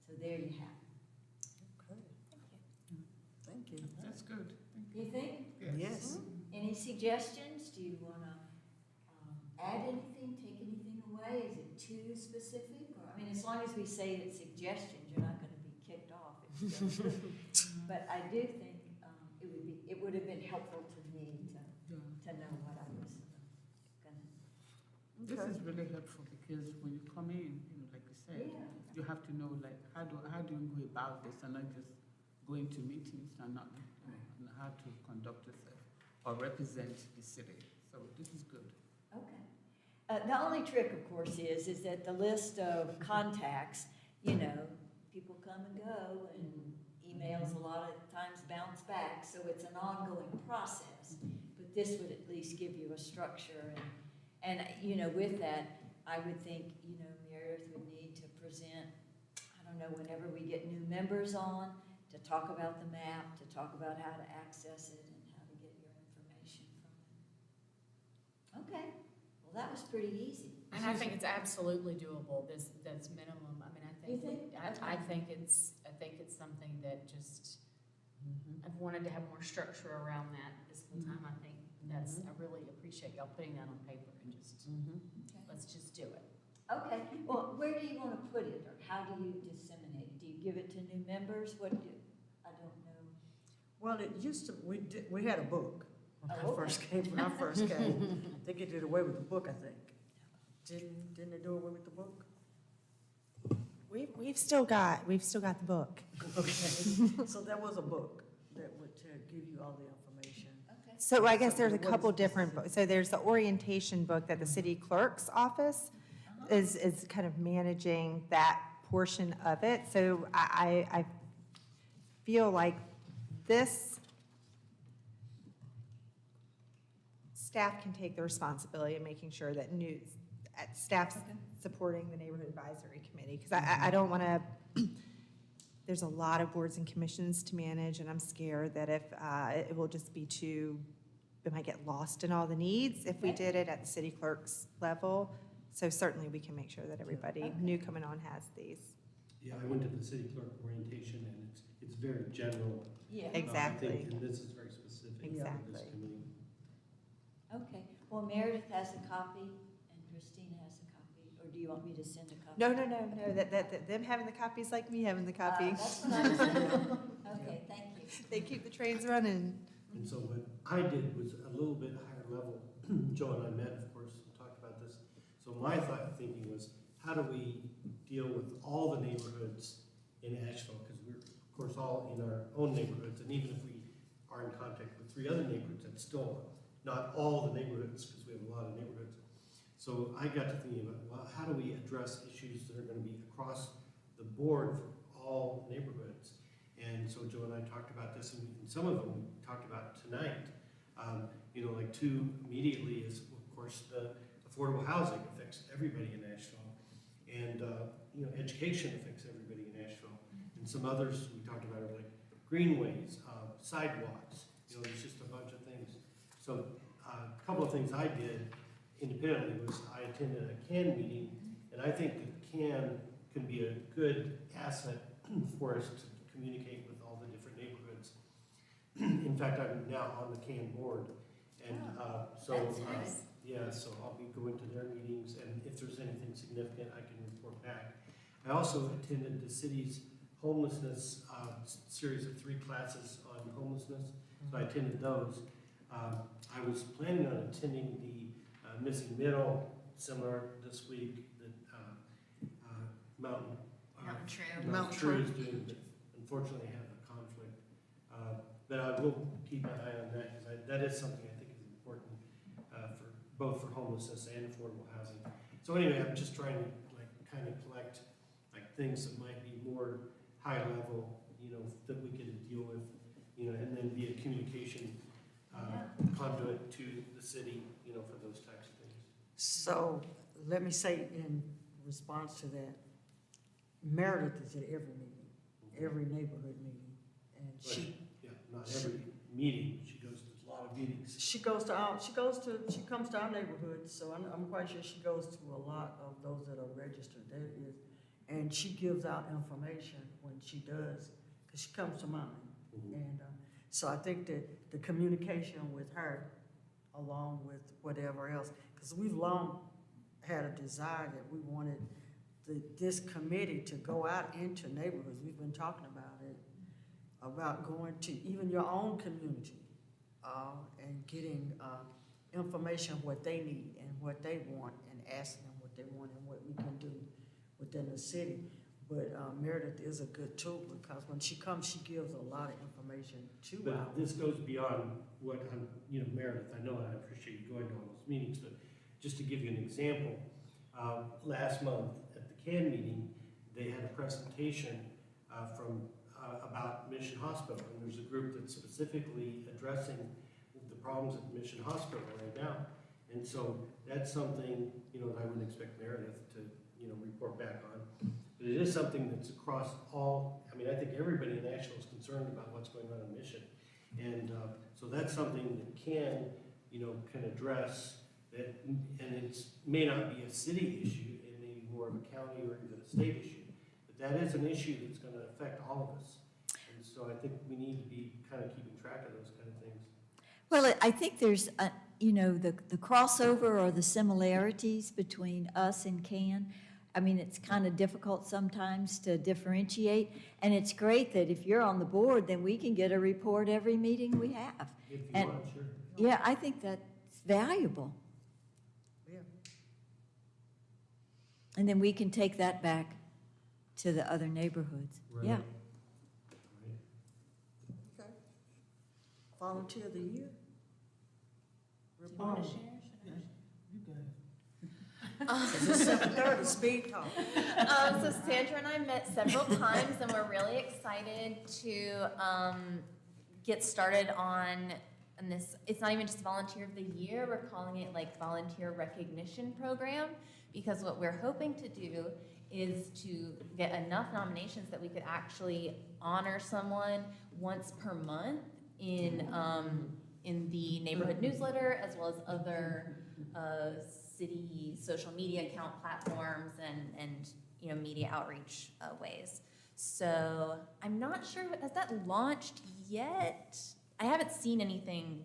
So there you have it. Okay. Thank you. That's good. Do you think? Yes. Any suggestions? Do you want to add anything, take anything away? Is it too specific? Or, as long as we say it's suggestions, you're not going to be kicked off. If you don't. But I do think it would have been helpful to me to know what I was going to. This is really helpful because when you come in, like you said, you have to know how do you go about this and not just going to meetings and not and how to conduct yourself or represent the city. So this is good. Okay. The only trick, of course, is that the list of contacts, people come and go, and emails a lot of times bounce back, so it's an ongoing process. But this would at least give you a structure, and with that, I would think, Meredith would need to present, whenever we get new members on, to talk about the map, to talk about how to access it, and how to get your information from it. Okay. Well, that was pretty easy. And I think it's absolutely doable, that's minimum, I mean, You think? I think it's something that just, I've wanted to have more structure around that this whole time, I think I really appreciate y'all putting that on paper and just, let's just do it. Okay, well, where do you want to put it, or how do you disseminate it? Do you give it to new members? I don't know. Well, it used to, we had a book when Oh, I first came, I think it did away with the book, I think. Didn't they do away with the book? We've still got the book. Okay, so there was a book that would give you all the information. Okay. So I guess So there's a what is couple this? different books. So there's the orientation book that the city clerk's office is kind of managing that portion of it. So I feel like this staff can take the responsibility of making sure that staff's supporting the neighborhood advisory committee. Because I don't want to, there's a lot of boards and commissions to manage, and I'm scared that if it will just be it might get lost in all the needs if we did it at the city clerk's level. So certainly we can make sure that everybody new coming on has these. Yeah, I went to the city clerk orientation, and it's very general. Yeah. I Exactly. think, and this is very specific for this Exactly. committee. Okay, well, Meredith has a copy and Christina has a copy, or do you want me to send a copy? No, that them having the copies like me having the copy. That's what I was thinking. Okay, thank you. They keep the trains running. And so what I did was a little bit higher level. Joe and I met, of course, and talked about this. So my thinking was, how do we deal with all the neighborhoods in Asheville? Because we're, of course, all in our own neighborhoods, and even if we are in contact with 3 other neighborhoods, that's still not all the neighborhoods, because we have a lot of neighborhoods. So I got to thinking about, well, how do we address issues that are going to be across the board for all neighborhoods? And so Joe and I talked about this, and some of them we talked about tonight. You know, like 2 immediately is, of course, the affordable housing affects everybody in Asheville. And, you know, education affects everybody in Asheville. And some others we talked about are like greenways, sidewalks, you know, there's just a bunch of things. So a couple of things I did independently was I attended a CAN meeting, and I think that CAN can be a good asset for us to communicate with all the different neighborhoods. In fact, I'm now on the CAN board, and so That's nice. yeah, so I'll be going to their meetings, and if there's anything significant, I can report back. I also attended the city's homelessness series of 3 classes on homelessness, so I attended those. I was planning on attending the Missing Middle seminar this week that Mountain True is doing, but unfortunately I have a conflict. But I will keep my eye on that, because that is something I think is important for both for homelessness and affordable housing. So anyway, I'm just trying to like kind of collect like things that might be more high level, you know, that we can deal with, you know, and then be a communication conduit to the city, you know, for those types of things. So let me say in response to that, Meredith is at every meeting, every neighborhood meeting, and she Not every meeting, she goes to a lot of meetings. she comes to our neighborhood, so I'm quite sure she goes to a lot of those that are registered. There is, and she gives out information when she does, because she comes to mine. And so I think that the communication with her, along with whatever else, because we've long had a desire that we wanted this committee to go out into neighborhoods. We've been talking about it, about going to even your own community and getting information what they need and what they want, and asking them what they want and what we can do within the city. But Meredith is a good tool, because when she comes, she gives a lot of information to But our. this goes beyond what I'm, you know, Meredith, I know, and I appreciate you going to all those meetings, but just to give you an example, last month at the CAN meeting, they had a presentation from about Mission Hospital, and there's a group that's specifically addressing the problems at Mission Hospital right now. And so that's something, you know, that I wouldn't expect Meredith to, you know, report back on. But it is something that's across all, I mean, I think everybody in Asheville is concerned about what's going on in Mission. And so that's something that can, you know, can address that, and it may not be a city issue, it may be more of a county or even a state issue, but that is an issue that's gonna affect all of us. And so I think we need to be kind of keeping track of those kind of things. Well, I think there's, the crossover or the similarities between us and CAN. I mean, it's kind of difficult sometimes to differentiate, and it's great that if you're on the board, then we can get a report every meeting we have. If you And- want, sure. Yeah, I think that's valuable. Yeah. And then we can take that back to the other neighborhoods. Yeah. Right. Okay. Volunteer of the year? You wanna share? Should I? You got it. It's 7:30, speed talk. So Sandra and I met several times, and we're really excited to get started on this. It's not even just Volunteer of the Year, we're calling it like Volunteer Recognition Program, because what we're hoping to do is to get enough nominations that we could actually honor someone once per month in the neighborhood newsletter, as well as other city social media account platforms and media outreach ways. So I'm not sure, has that launched yet? I haven't seen anything.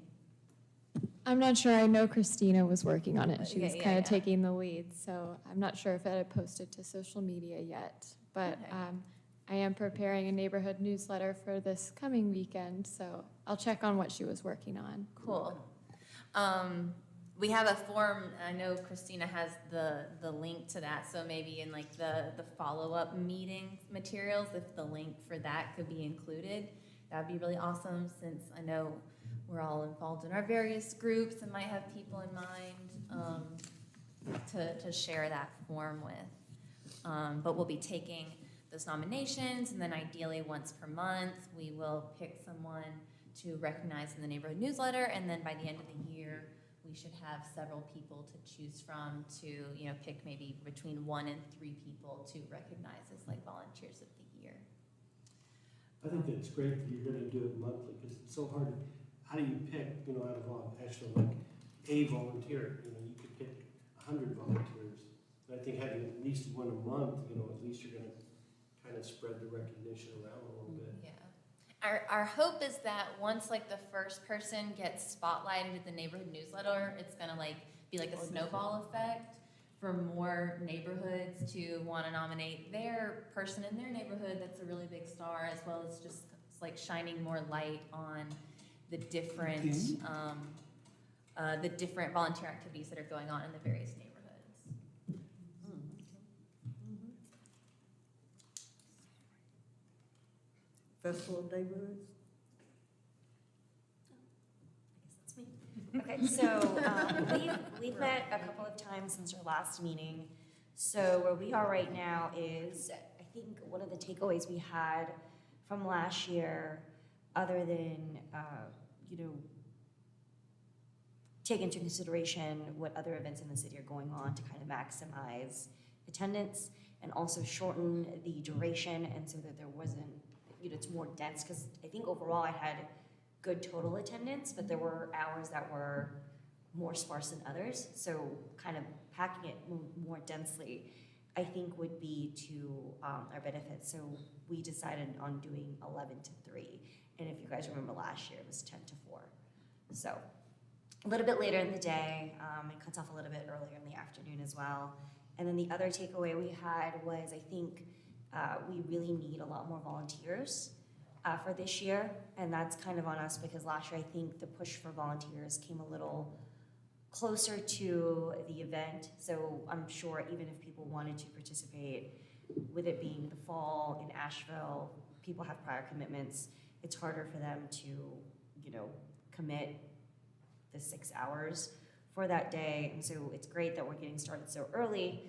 I'm not sure. I know Christina was working on it. She Okay, was yeah, kind of yeah. taking the lead, so I'm not sure if it had posted to social media yet. But Okay. I am preparing a neighborhood newsletter for this coming weekend, so I'll check on what she was working on. Cool. We have a form, I know Christina has the link to that, so maybe in like the follow-up meeting materials, if the link for that could be included, that'd be really awesome, since I know we're all involved in our various groups and might have people in mind to share that form with. But we'll be taking those nominations, and then ideally once per month, we will pick someone to recognize in the neighborhood newsletter, and then by the end of the year, we should have several people to choose from to, pick maybe between 1 and 3 people to recognize as like volunteers of the year. I think that's great that you're gonna do it monthly, because it's so hard. How do you pick, out of Asheville, like a volunteer? You could pick 100 volunteers. And I think having at least one a month, at least you're gonna kind of spread the recognition around a little bit. Yeah. Our hope is that once like the first person gets spotlighted at the neighborhood newsletter, it's gonna be like a snowball effect for more neighborhoods to want to nominate their person in their neighborhood that's a really big star, as well as just like shining more light on the different volunteer activities that are going on in the various neighborhoods. Festival of Neighborhoods? I guess that's me. Okay, so we've met a couple of times since our last meeting. So where we are right now is, I think one of the takeaways we had from last year, other than, take into consideration what other events in the city are going on to kind of maximize attendance and also shorten the duration, and so that there wasn't, it's more dense, because I think overall I had good total attendance, but there were hours that were more sparse than others. So kind of packing it more densely, I think would be to our benefit. So we decided on doing 11 to 3. And if you guys remember last year, it was 10 to 4. So a little bit later in the day, it cuts off a little bit earlier in the afternoon as well. And then the other takeaway we had was, I think we really need a lot more volunteers for this year, and that's kind of on us, because last year I think the push for volunteers came a little closer to the event. So I'm sure even if people wanted to participate, with it being the fall in Asheville, people have prior commitments. It's harder for them to, commit the 6 hours for that day. And so it's great that we're getting started so early.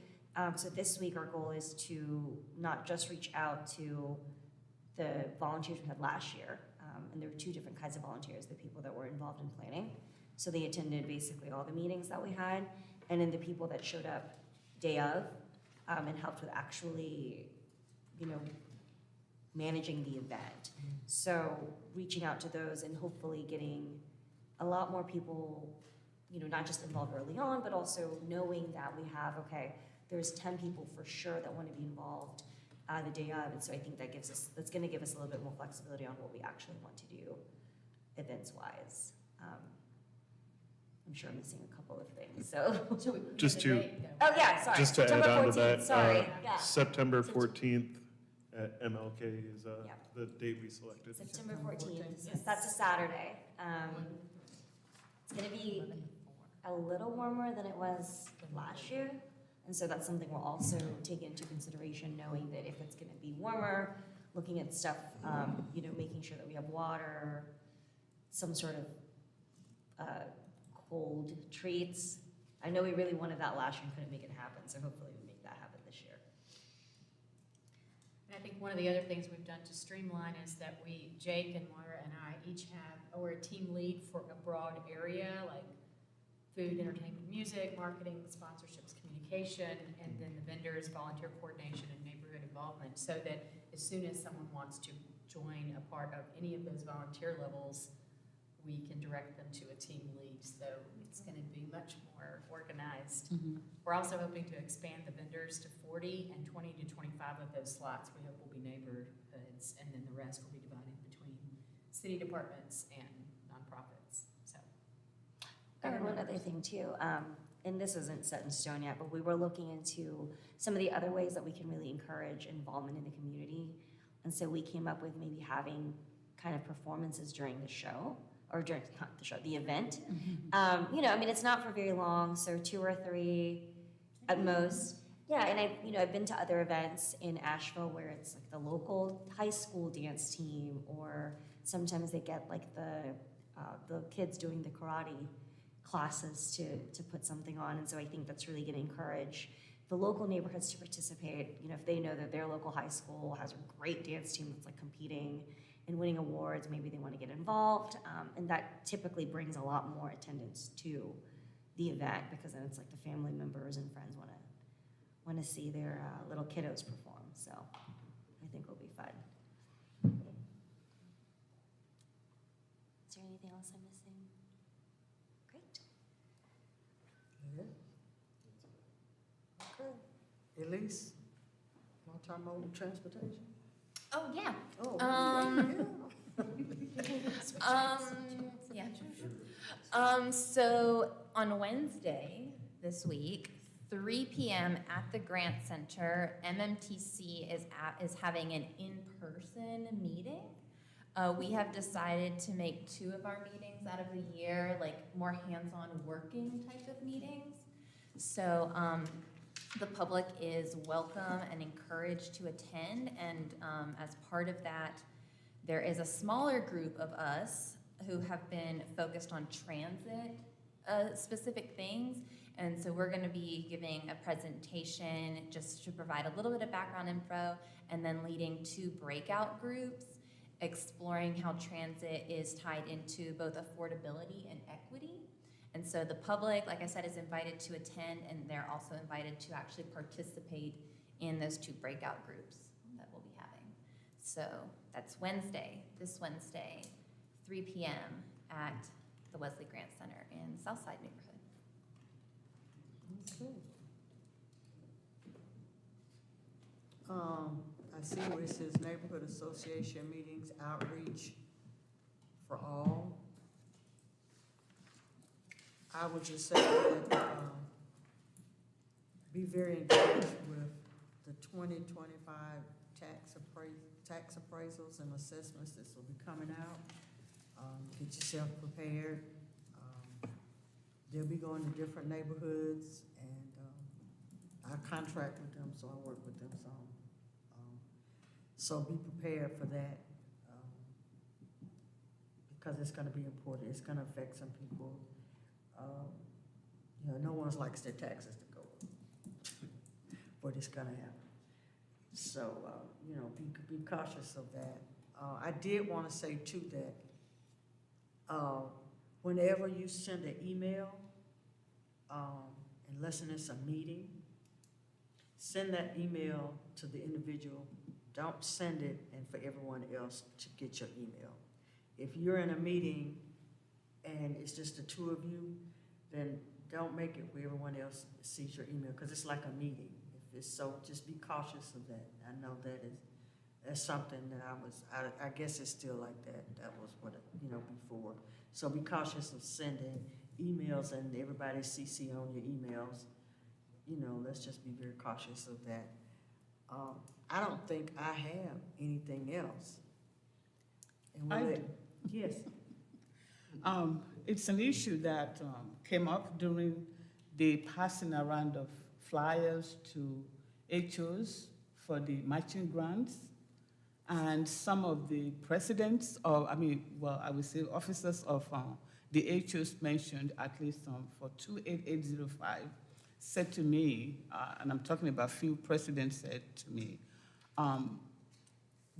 So this week, our goal is to not just reach out to the volunteers we had last year. And there were 2 different kinds of volunteers, the people that were involved in planning. So they attended basically all the meetings that we had. And then the people that showed up day of and helped with actually, managing the event. So reaching out to those and hopefully getting a lot more people not just involved early on, but also knowing that we have, okay, there's 10 people for sure that want to be involved the day of. And so I think that's going to give us a little bit more flexibility on what we actually want to do events-wise. I'm sure I'm missing a couple of things, so. Just to, Oh, yeah, sorry. just to add September on to 14th, that, sorry, yeah. September 14th at MLK is Yeah. the date we selected. September 14th, that's a Saturday. It's gonna be a little warmer than it was last year. And so that's something we'll also take into consideration, knowing that if it's gonna be warmer, looking at stuff, making sure that we have water, some sort of cold treats. I know we really wanted that last year and couldn't make it happen, so hopefully we make that happen this year. And I think one of the other things we've done to streamline is that Jake and Moira and I each we're a team lead for a broad area, like food, entertainment, music, marketing, sponsorships, communication, and then the vendors, volunteer coordination, and neighborhood involvement, so that as soon as someone wants to join a part of any of those volunteer levels, we can direct them to a team lead, so it's going to be much more organized. We're also hoping to expand the vendors to 40, and 20 to 25 of those slots we hope will be neighborhoods, and then the rest will be divided between city departments and nonprofits, so. And one other thing too, and this isn't set in stone yet, but we were looking into some of the other ways that we can really encourage involvement in the community. And so we came up with maybe having kind of performances during the show, or during, not the show, the event. It's not for very long, so 2 or 3 at most. Yeah, and I've been to other events in Asheville where it's like the local high school dance team, or sometimes they get like the kids doing the karate classes to put something on. And so I think that's really gonna encourage the local neighborhoods to participate. If they know that their local high school has a great dance team that's like competing and winning awards, maybe they want to get involved. And that typically brings a lot more attendance to the event, because then it's like the family members and friends want to see their little kiddos perform. So I think it'll be fun. Is there anything else I'm missing? Great. Okay. Elise, multimodal transportation? Oh, yeah. Oh, So on Wednesday this week, 3 p.m. at the Grant Center, MMTC is having an in-person meeting. We have decided to make 2 of our meetings out of the year, like more hands-on working type of meetings. So the public is welcome and encouraged to attend, and as part of that, there is a smaller group of us who have been focused on transit specific things, and so we're going to be giving a presentation just to provide a little bit of background info, and then leading 2 breakout groups exploring how transit is tied into both affordability and equity. And so the public, like I said, is invited to attend, and they're also invited to actually participate in those 2 breakout groups that we'll be having. So that's this Wednesday, 3 p.m. at the Wesley Grant Center in Southside neighborhood. Okay. I see where it says Neighborhood Association meetings, outreach for all. I would just say that, be very encouraged with the 2025 tax appraisals and assessments that will be coming out. Get yourself prepared. They'll be going to different neighborhoods, and I contract with them, so I work with them some. So be prepared for that, because it's gonna be important. It's gonna affect some people. No one likes their taxes to go up, but it's gonna happen. So, be cautious of that. I did wanna say too that, whenever you send an email, unless it's a meeting, send that email to the individual. Don't send it and for everyone else to get your email. If you're in a meeting and it's just the 2 of you, then don't make it where everyone else sees your email, because it's like a meeting. If it's so, just be cautious of that. I know that's something that I guess it's still like that. That was what, before. So be cautious of sending emails and everybody CC on your emails. Let's just be very cautious of that. I don't think I have anything else. And I we'll do. Yes. It's an issue that came up during the passing around of flyers to HOs for the matching grants. And some of the presidents, I would say officers of the HOs mentioned, at least for 28805, said to me, and I'm talking about few presidents said to me,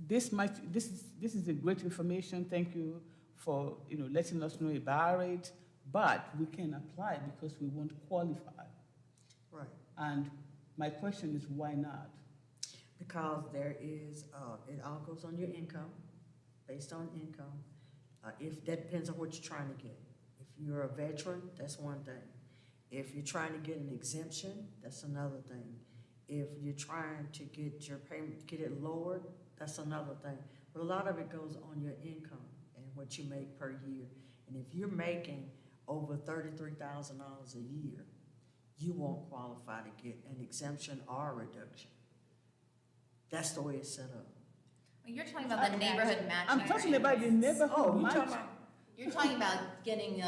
this is a great information. Thank you for letting us know about it, but we can apply because we won't qualify. Right. And my question is, why not? Because there is, it all goes on your income, based on income. If that depends on what you're trying to get. If you're a veteran, that's one thing. If you're trying to get an exemption, that's another thing. If you're trying to get your payment, get it lowered, that's another thing. But a lot of it goes on your income and what you make per year. And if you're making over $33,000 a year, you won't qualify to get an exemption or a reduction. That's the way it's set up. You're talking about the neighborhood matching. I'm talking about the neighborhood matching. You're talking about getting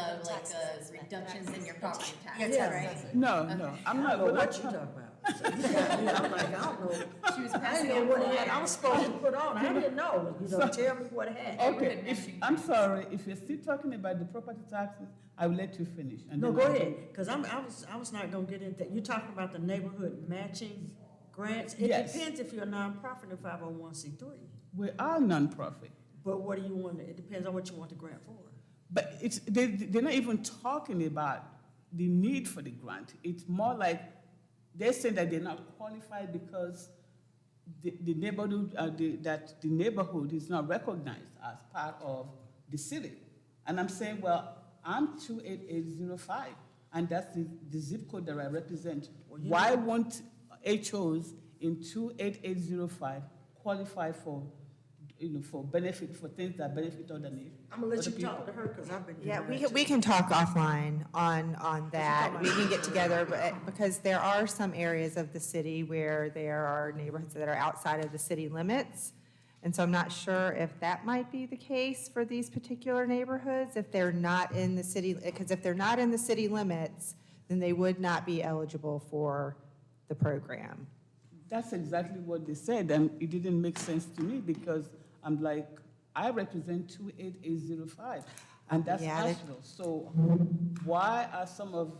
reductions in your property tax, Yes. right? No, I'm I not. don't know we're not what you're talking- talking about. So you got me, I'm like, I don't know. She was I passing didn't know out what it had. I flyers. was supposed to put on. I didn't know. Tell me what it had. Okay, I'm sorry, if you're still talking about the property taxes, I will let you finish. And No, then go I'll- ahead, because I was not gonna get into, you're talking about the neighborhood matching grants? It Yes. depends if you're a nonprofit or 501c3. We are nonprofit, But what do you want, it depends on what you want the grant for. but they're not even talking about the need for the grant. It's more like they're saying that they're not qualified because the neighborhood, that the neighborhood is not recognized as part of the city. And I'm saying, well, I'm 28805, and that's the zip code that I represent. Well, you Why know- won't HOs in 28805 qualify for, for benefit, for things that benefit other neighbors? I'm gonna let you talk to her, because I've been doing Yeah, that we too. can talk offline on that. We can get together, because there are some areas of the city where there are neighborhoods that are outside of the city limits. And so I'm not sure if that might be the case for these particular neighborhoods, if they're not in the city, because if they're not in the city limits, then they would not be eligible for the program. That's exactly what they said, and it didn't make sense to me because I'm like, I represent 28805, and that's Yeah, they- Asheville. So why are some of,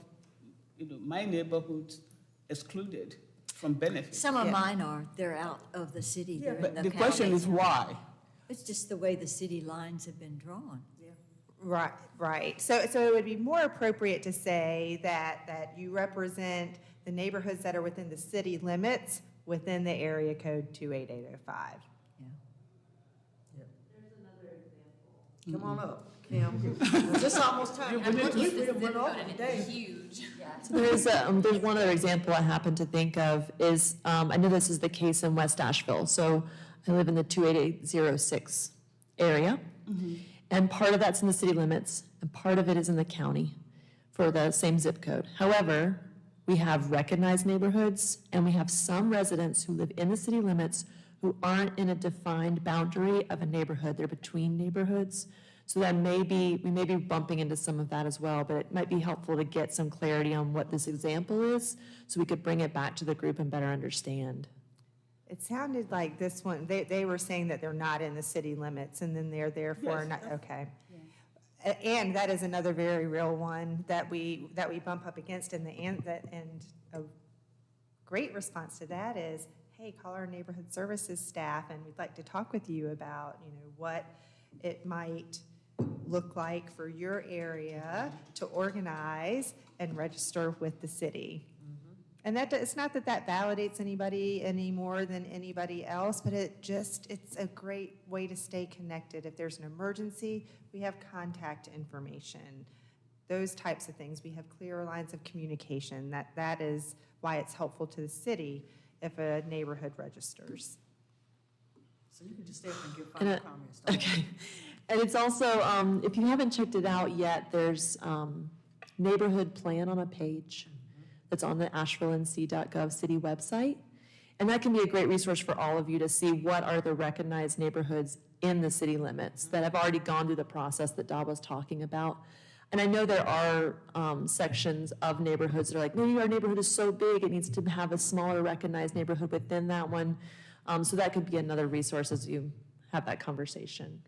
my neighborhoods excluded from benefits? Some of Yeah. mine are, they're out of the city, Yeah, they're in But the the question county. is why? It's just the way the city lines have been drawn. Right. So it would be more appropriate to say that you represent the neighborhoods that are within the city limits within the area code 28805. Come on up, Kim. It's almost time. we need to- We went over today. Huge. So there's one other example I happen to think of is, I know this is the case in West Asheville. So I live in the 28806 area. And part of that's in the city limits, and part of it is in the county for the same zip code. However, we have recognized neighborhoods, and we have some residents who live in the city limits who aren't in a defined boundary of a neighborhood. They're between neighborhoods. So that we may be bumping into some of that as well, but it might be helpful to get some clarity on what this example is, so we could bring it back to the group and better understand. It sounded like this one, they were saying that they're not in the city limits, and then they're therefore Yes, not, that's- okay. And that is another very real one that we bump up against, and a great response to that is, hey, call our neighborhood services staff, and we'd like to talk with you about, what it might look like for your area to organize and register with the city. And it's not that validates anybody any more than anybody else, but it's a great way to stay connected. If there's an emergency, we have contact information. those types of things. We have clear lines of communication. That is why it's helpful to the city if a neighborhood registers. So you can just stay up and give And final comments. don't you? Okay. And it's also, if you haven't checked it out yet, there's neighborhood plan on a page that's on the AshevilleNC.gov city website. And that can be a great resource for all of you to see what are the recognized neighborhoods in the city limits that have already gone through the process that Daw was talking about. And I know there are sections of neighborhoods that are like, maybe our neighborhood is so big, it needs to have a smaller recognized neighborhood within that one. So that could be another resource as you have that conversation.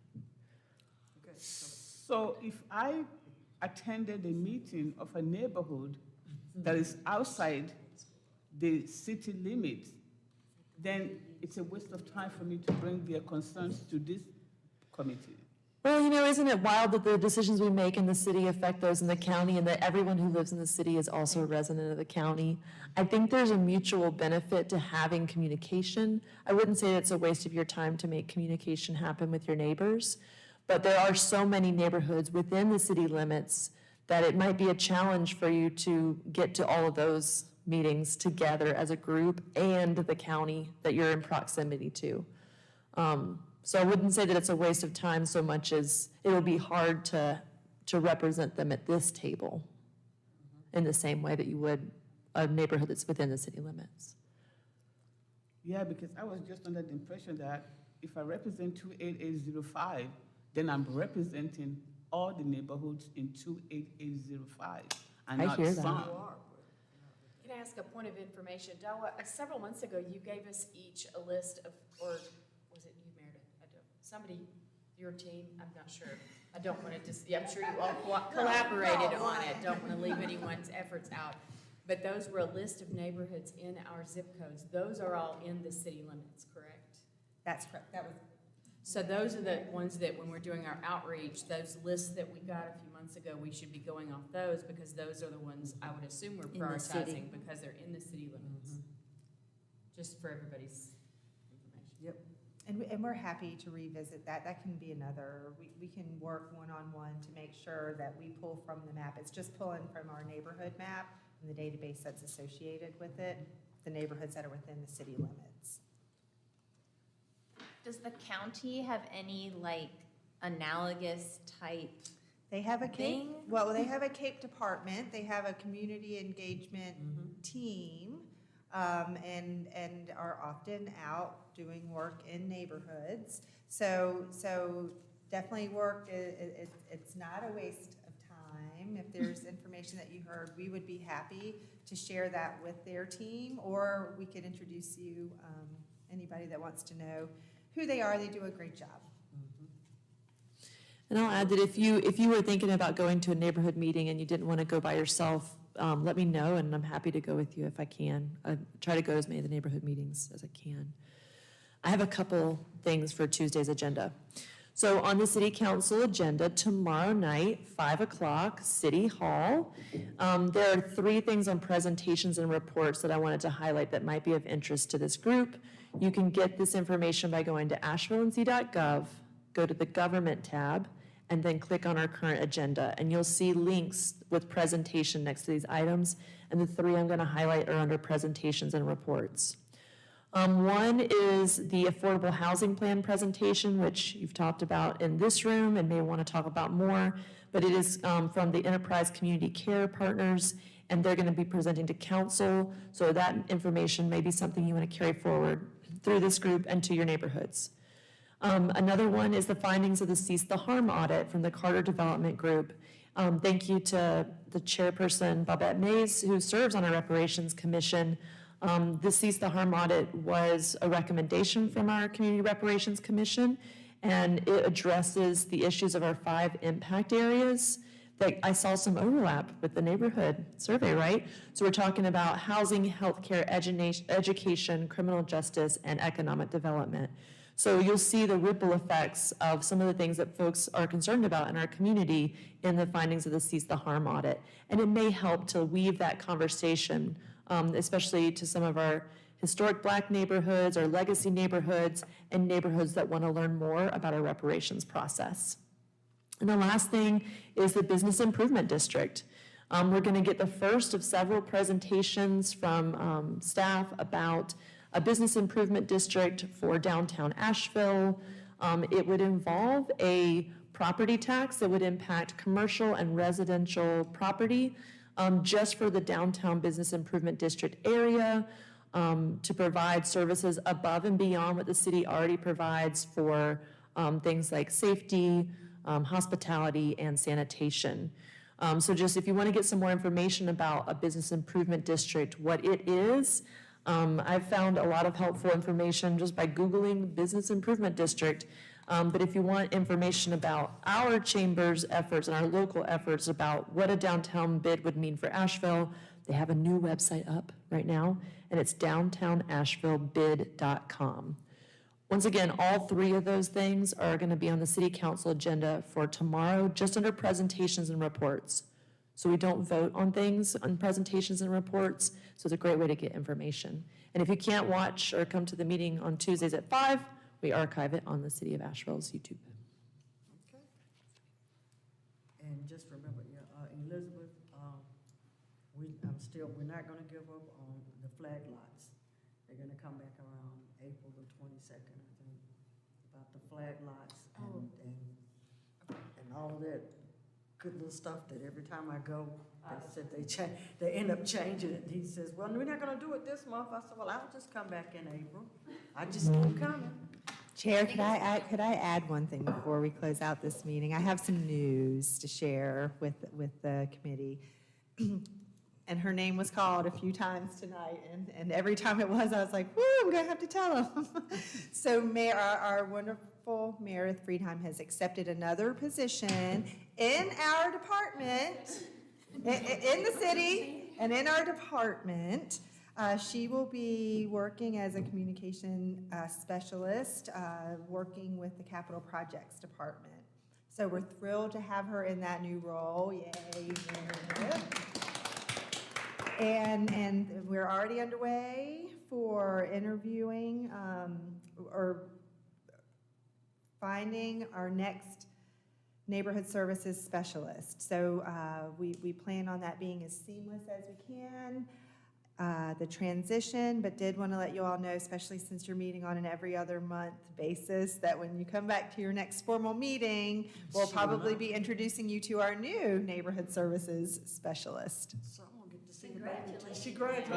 Okay, So if I attended a meeting of a neighborhood that is outside the city limits, then it's a waste of time for me to bring their concerns to this committee. Well, isn't it wild that the decisions we make in the city affect those in the county and that everyone who lives in the city is also a resident of the county? I think there's a mutual benefit to having communication. I wouldn't say it's a waste of your time to make communication happen with your neighbors, but there are so many neighborhoods within the city limits that it might be a challenge for you to get to all of those meetings together as a group and the county that you're in proximity to. So I wouldn't say that it's a waste of time so much as it will be hard to represent them at this table in the same way that you would a neighborhood that's within the city limits. Yeah, because I was just under the impression that if I represent 28805, then I'm representing all the neighborhoods in 28805 and I not hear that. some. Can I ask a point of information? Dawa, several months ago, you gave us each a list of, or was it you, Meredith? Somebody, your team, I'm not sure. I don't want to just, I'm sure you all collaborated on it. Don't want to leave anyone's efforts out. But those were a list of neighborhoods in our zip codes. Those are all in the city limits, correct? That's correct. That was. So those are the ones that when we're doing our outreach, those lists that we got a few months ago, we should be going off those because those are the ones I would assume we're In the city. prioritizing because they're in the city limits. Just for everybody's information. Yep. And we're happy to revisit that. That can be another, we can work one-on-one to make sure that we pull from the map. It's just pulling from our neighborhood map and the database that's associated with it, the neighborhoods that are within the city limits. Does the county have any analogous type? They have a Cape, Thing? well, they have a Cape department. They have a community engagement team, and are often out doing work in neighborhoods. So definitely work. It's not a waste of time. If there's information that you heard, we would be happy to share that with their team, or we could introduce you, anybody that wants to know who they are. They do a great job. And I'll add that if you were thinking about going to a neighborhood meeting and you didn't want to go by yourself, let me know and I'm happy to go with you if I can. I try to go to as many of the neighborhood meetings as I can. I have a couple things for Tuesday's agenda. So on the city council agenda tomorrow night, 5 o'clock, City Hall, there are 3 things on presentations and reports that I wanted to highlight that might be of interest to this group. You can get this information by going to AshevilleNC.gov, go to the government tab, and then click on our current agenda. And you'll see links with presentation next to these items. And the 3 I'm going to highlight are under presentations and reports. One is the affordable housing plan presentation, which you've talked about in this room and may want to talk about more, but it is from the Enterprise Community Care Partners, and they're going to be presenting to council, so that information may be something you want to carry forward through this group and to your neighborhoods. Another one is the findings of the Cease the Harm audit from the Carter Development Group. Thank you to the chairperson, Babette Mays, who serves on our Reparations Commission. The Cease the Harm audit was a recommendation from our Community Reparations Commission, and it addresses the issues of our 5 impact areas. That I saw some overlap with the neighborhood survey, right? So we're talking about housing, healthcare, education, criminal justice, and economic development. So you'll see the ripple effects of some of the things that folks are concerned about in our community in the findings of the Cease the Harm audit. And it may help to weave that conversation, especially to some of our historic Black neighborhoods, our legacy neighborhoods, and neighborhoods that want to learn more about our reparations process. And the last thing is the Business Improvement District. We're going to get the first of several presentations from staff about a business improvement district for downtown Asheville. It would involve a property tax that would impact commercial and residential property just for the downtown business improvement district area to provide services above and beyond what the city already provides for things like safety, hospitality, and sanitation. So just if you want to get some more information about a business improvement district, what it is, I've found a lot of helpful information just by Googling business improvement district. But if you want information about our chamber's efforts and our local efforts about what a downtown bid would mean for Asheville, they have a new website up right now, and it's downtownashevillebid.com. Once again, all three of those things are going to be on the city council agenda for tomorrow, just under presentations and reports. So we don't vote on things on presentations and reports, so it's a great way to get information. And if you can't watch or come to the meeting on Tuesdays at 5, we archive it on the City of Asheville's YouTube. Okay. And just remember, Elizabeth, we're not gonna give up on the flag lots. They're gonna come back around April the 22nd, I think, about the flag lots and all of that good little stuff that every time I go, they said they end up changing it. He says, well, we're not gonna do it this month. I said, well, I'll just come back in April. I just keep coming. Chair, could I add one thing before we close out this meeting? I have some news to share with the committee. And her name was called a few times tonight, and every time it was, I was like, whoo, I'm gonna have to tell him. So our wonderful Meredith Friedheim has accepted another position in our department, in the city, and in our department. She will be working as a communication specialist, working with the Capital Projects Department. So we're thrilled to have her in that new role. Yay, Meredith. And we're already underway for interviewing or finding our next neighborhood services specialist. So we plan on that being as seamless as we can. The transition, but did want to let you all know, especially since you're meeting on an every other month basis, that when you come back to your next formal meeting, we'll probably be introducing you to our new neighborhood services specialist. So I'm gonna get to see the baby until she graduates.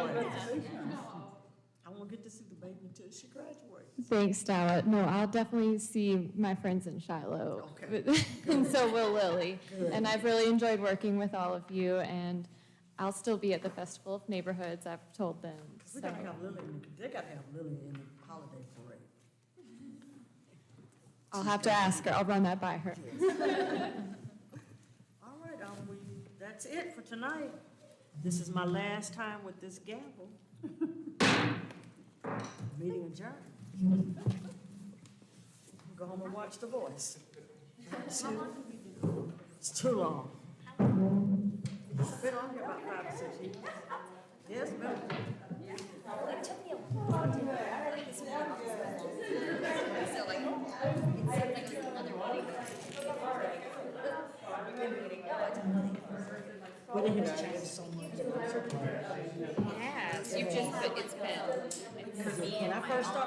I won't get to see the baby until she graduates. Thanks, Dara. No, I'll definitely see my friends in Shiloh. Okay. And so will Lily. Good. And I've really enjoyed working with all of you, and I'll still be at the Festival of Neighborhoods, I've told them. We gotta have Lily, they gotta have Lily in the holiday parade. I'll have to ask her, I'll run that by her. All right, that's it for tonight. This is my last time with this gavel. Meeting adjourned. Go home and watch The Voice. It's too long. It's been on here about 5 or 6 years. Yes, ma'am. It took me a long time to like this one. So like, it's like this other one. But it has changed so much. Yes, you've just, but it's been, like, for me When I and my first started